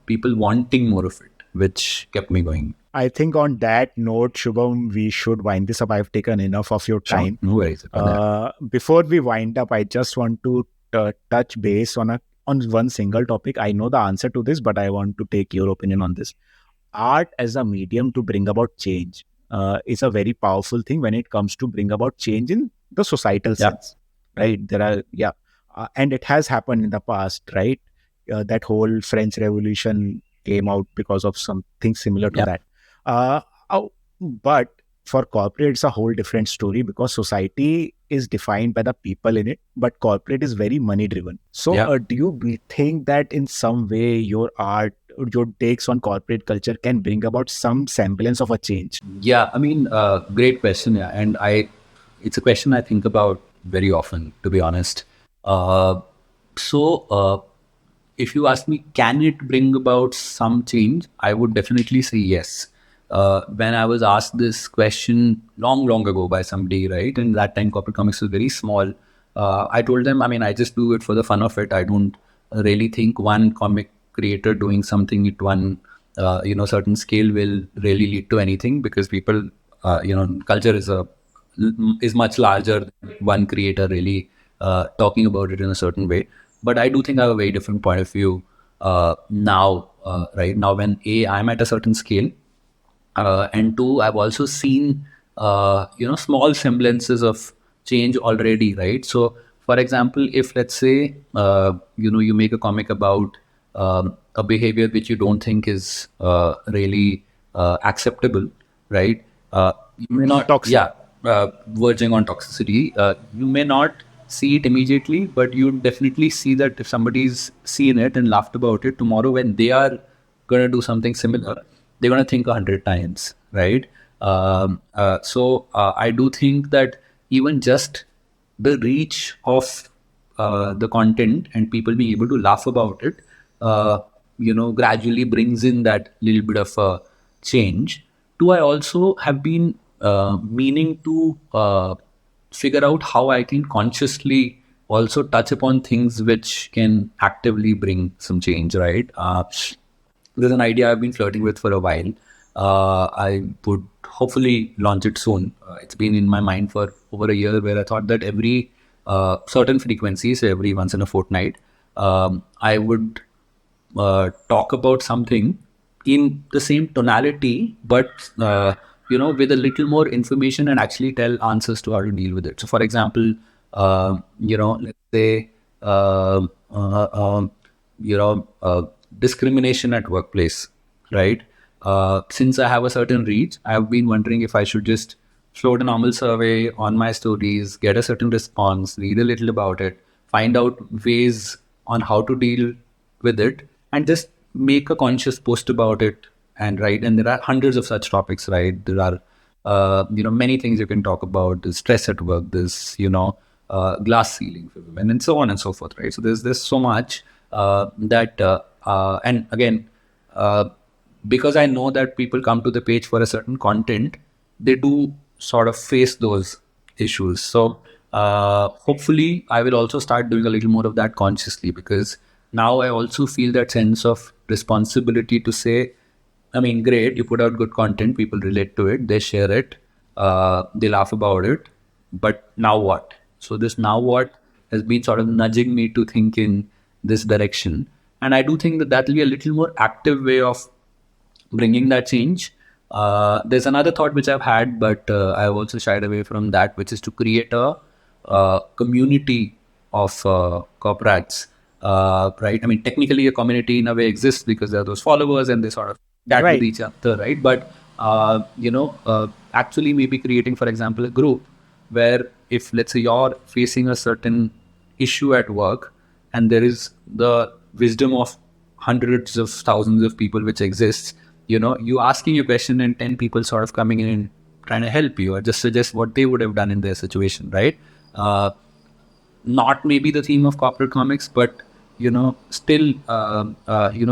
people wanting more of it, which kept me going. I think on that note, Shubham, we should wind this up. I've taken enough of your time. No worries about that. Before we wind up, I just want to touch base on one single topic. I know the answer to this, but I want to take your opinion on this. Art as a medium to bring about change is a very powerful thing when it comes to bring about change in the societal sense, right? There are, and it has happened in the past, right? That whole French Revolution came out because of something similar to that. But for corporate, it's a whole different story because society is defined by the people in it, but corporate is very money driven. So do you think that in some way your art, your takes on corporate culture can bring about some semblance of a change? Yeah, I mean, great question. Yeah. And it's a question I think about very often, to be honest. So if you ask me, can it bring about some change? I would definitely say yes. When I was asked this question long ago by somebody, right? And that time Corporate Comics was very small. I told them, I mean, I just do it for the fun of it. I don't really think one comic creator doing something at one, certain scale will really lead to anything because people, culture is much larger than one creator really talking about it in a certain way. But I do think I have a very different point of view now, right? Now when I'm at a certain scale, and two, I've also seen, small semblances of change already, right? So, for example, if let's say, you make a comic about a behavior which you don't think is really acceptable, right? You may not, Toxic. verging on toxicity. You may not see it immediately, but you definitely see that if somebody's seen it and laughed about it, tomorrow when they are going to do something similar, they're going to think 100 times, right? So I do think that even just the reach of the content and people being able to laugh about it, gradually brings in that little bit of a change. Two, I also have been meaning to figure out how I can consciously also touch upon things which can actively bring some change, right? There's an idea I've been flirting with for a while. I would hopefully launch it soon. It's been in my mind for over a year, where I thought that every certain frequencies, so every once in a fortnight, I would talk about something in the same tonality, but with a little more information, and actually tell answers to how to deal with it. So, for example, let's say, discrimination at workplace, right? Since I have a certain reach, I've been wondering if I should just float a normal survey on my stories, get a certain response, read a little about it, find out ways on how to deal with it, and just make a conscious post about it and write. And there are hundreds of such topics, right? There are many things you can talk about. There's stress at work, there's glass ceiling for women, and so on and so forth, right? So there's so much and again, because I know that people come to the page for a certain content, they do sort of face those issues. So hopefully I will also start doing a little more of that consciously, because now I also feel that sense of responsibility to say, I mean, great, you put out good content, people relate to it, they share it, they laugh about it, but now what? So this now what has been sort of nudging me to think in this direction. And I do think that that will be a little more active way of bringing that change. There's another thought which I've had, but I've also shied away from that, which is to create a community of corporates, right? I mean, technically a community in a way exists because there are those followers and they sort of chat with each other, right? But, actually maybe creating, for example, a group where if, let's say, you're facing a certain issue at work and there is the wisdom of hundreds of thousands of people which exists, you asking a question and 10 people sort of coming in and trying to help you or just suggest what they would have done in their situation, right? Not maybe the theme of corporate comics, but, still,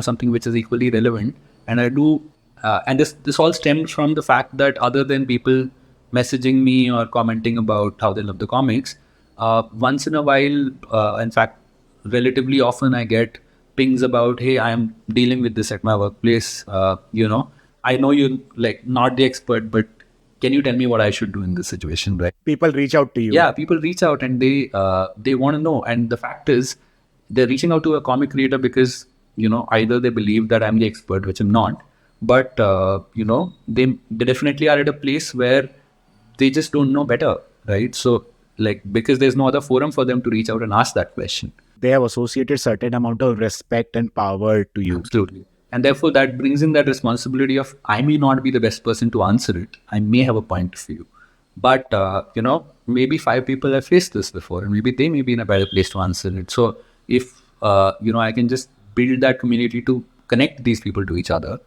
something which is equally relevant. And I do, and this all stems from the fact that other than people messaging me or commenting about how they love the comics, once in a while, in fact, relatively often I get pings about, hey, I'm dealing with this at my workplace. I know you're like not the expert, but can you tell me what I should do in this situation, right? People reach out to you. Yeah, people reach out and they want to know. And the fact is, they're reaching out to a comic creator because, either they believe that I'm the expert, which I'm not, but, they definitely are at a place where they just don't know better, right? So, because there's no other forum for them to reach out and ask that question. They have associated certain amount of respect and power to you. Absolutely. And therefore, that brings in that responsibility of, I may not be the best person to answer it. I may have a point of view. But, maybe 5 people have faced this before and maybe they may be in a better place to answer it. So if, I can just build that community to connect these people to each other,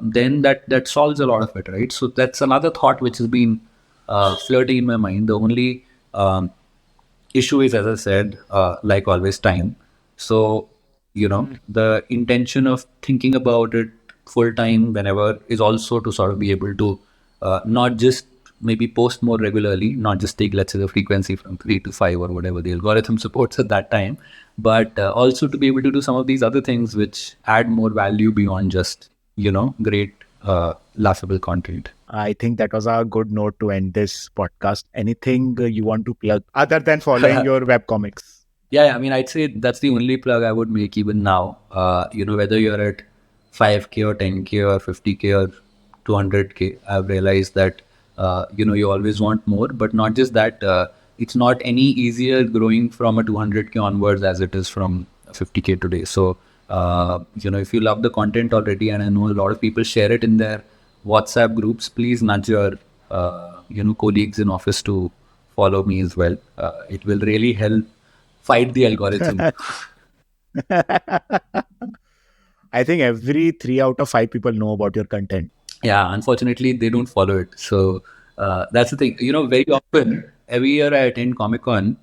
then that solves a lot of it, right? So that's another thought which has been flirting in my mind. The only issue is, as I said, like always, time. So, the intention of thinking about it full time whenever is also to sort of be able to not just maybe post more regularly, not just take, let's say, the frequency from 3 to 5 or whatever the algorithm supports at that time, but also to be able to do some of these other things which add more value beyond just, great laughable content. I think that was a good note to end this podcast. Anything you want to plug other than following your webcomics? Yeah, I mean, I'd say that's the only plug I would make even now. Whether you're at 5K or 10K or 50K or 200K, I've realized that, you always want more, but not just that, it's not any easier growing from a 200K onwards as it is from 50K today. So, if you love the content already, and I know a lot of people share it in their WhatsApp groups, please nudge your colleagues in office to follow me as well. It will really help fight the algorithm. I think every 3 out of 5 people know about your content. Yeah, unfortunately, they don't follow it. So that's the thing. Very often, every year I attend ComicCon,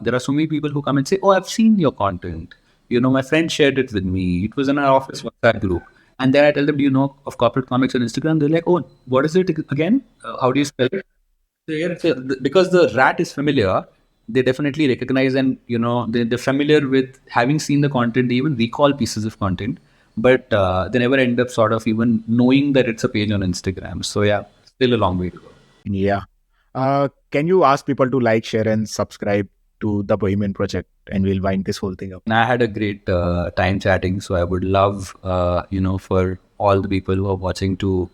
there are so many people who come and say, "Oh, I've seen your content. My friend shared it with me. It was in our office WhatsApp group." And then I tell them, "Do you know of Corporate Comics on Instagram?" They're like, "Oh, what is it again? How do you spell it?" So, yeah, so because the rat is familiar, they definitely recognize, and they're familiar with having seen the content. They even recall pieces of content, but they never end up sort of even knowing that it's a page on Instagram. So yeah, still a long way to go. Yeah. Can you ask people to like, share, and subscribe to the Bohemian Project, and we'll wind this whole thing up. And I had a great time chatting, so I would love, for all the people who are watching to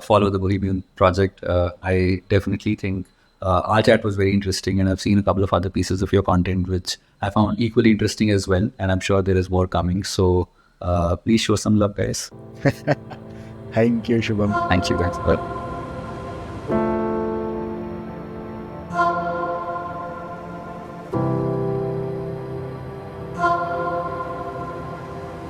follow the Bohemian Project. I definitely think our chat was very interesting, and I've seen a couple of other pieces of your content which I found equally interesting as well, and I'm sure there is more coming. So please show some love, guys. Thank you, Shubham. Thank you, guys.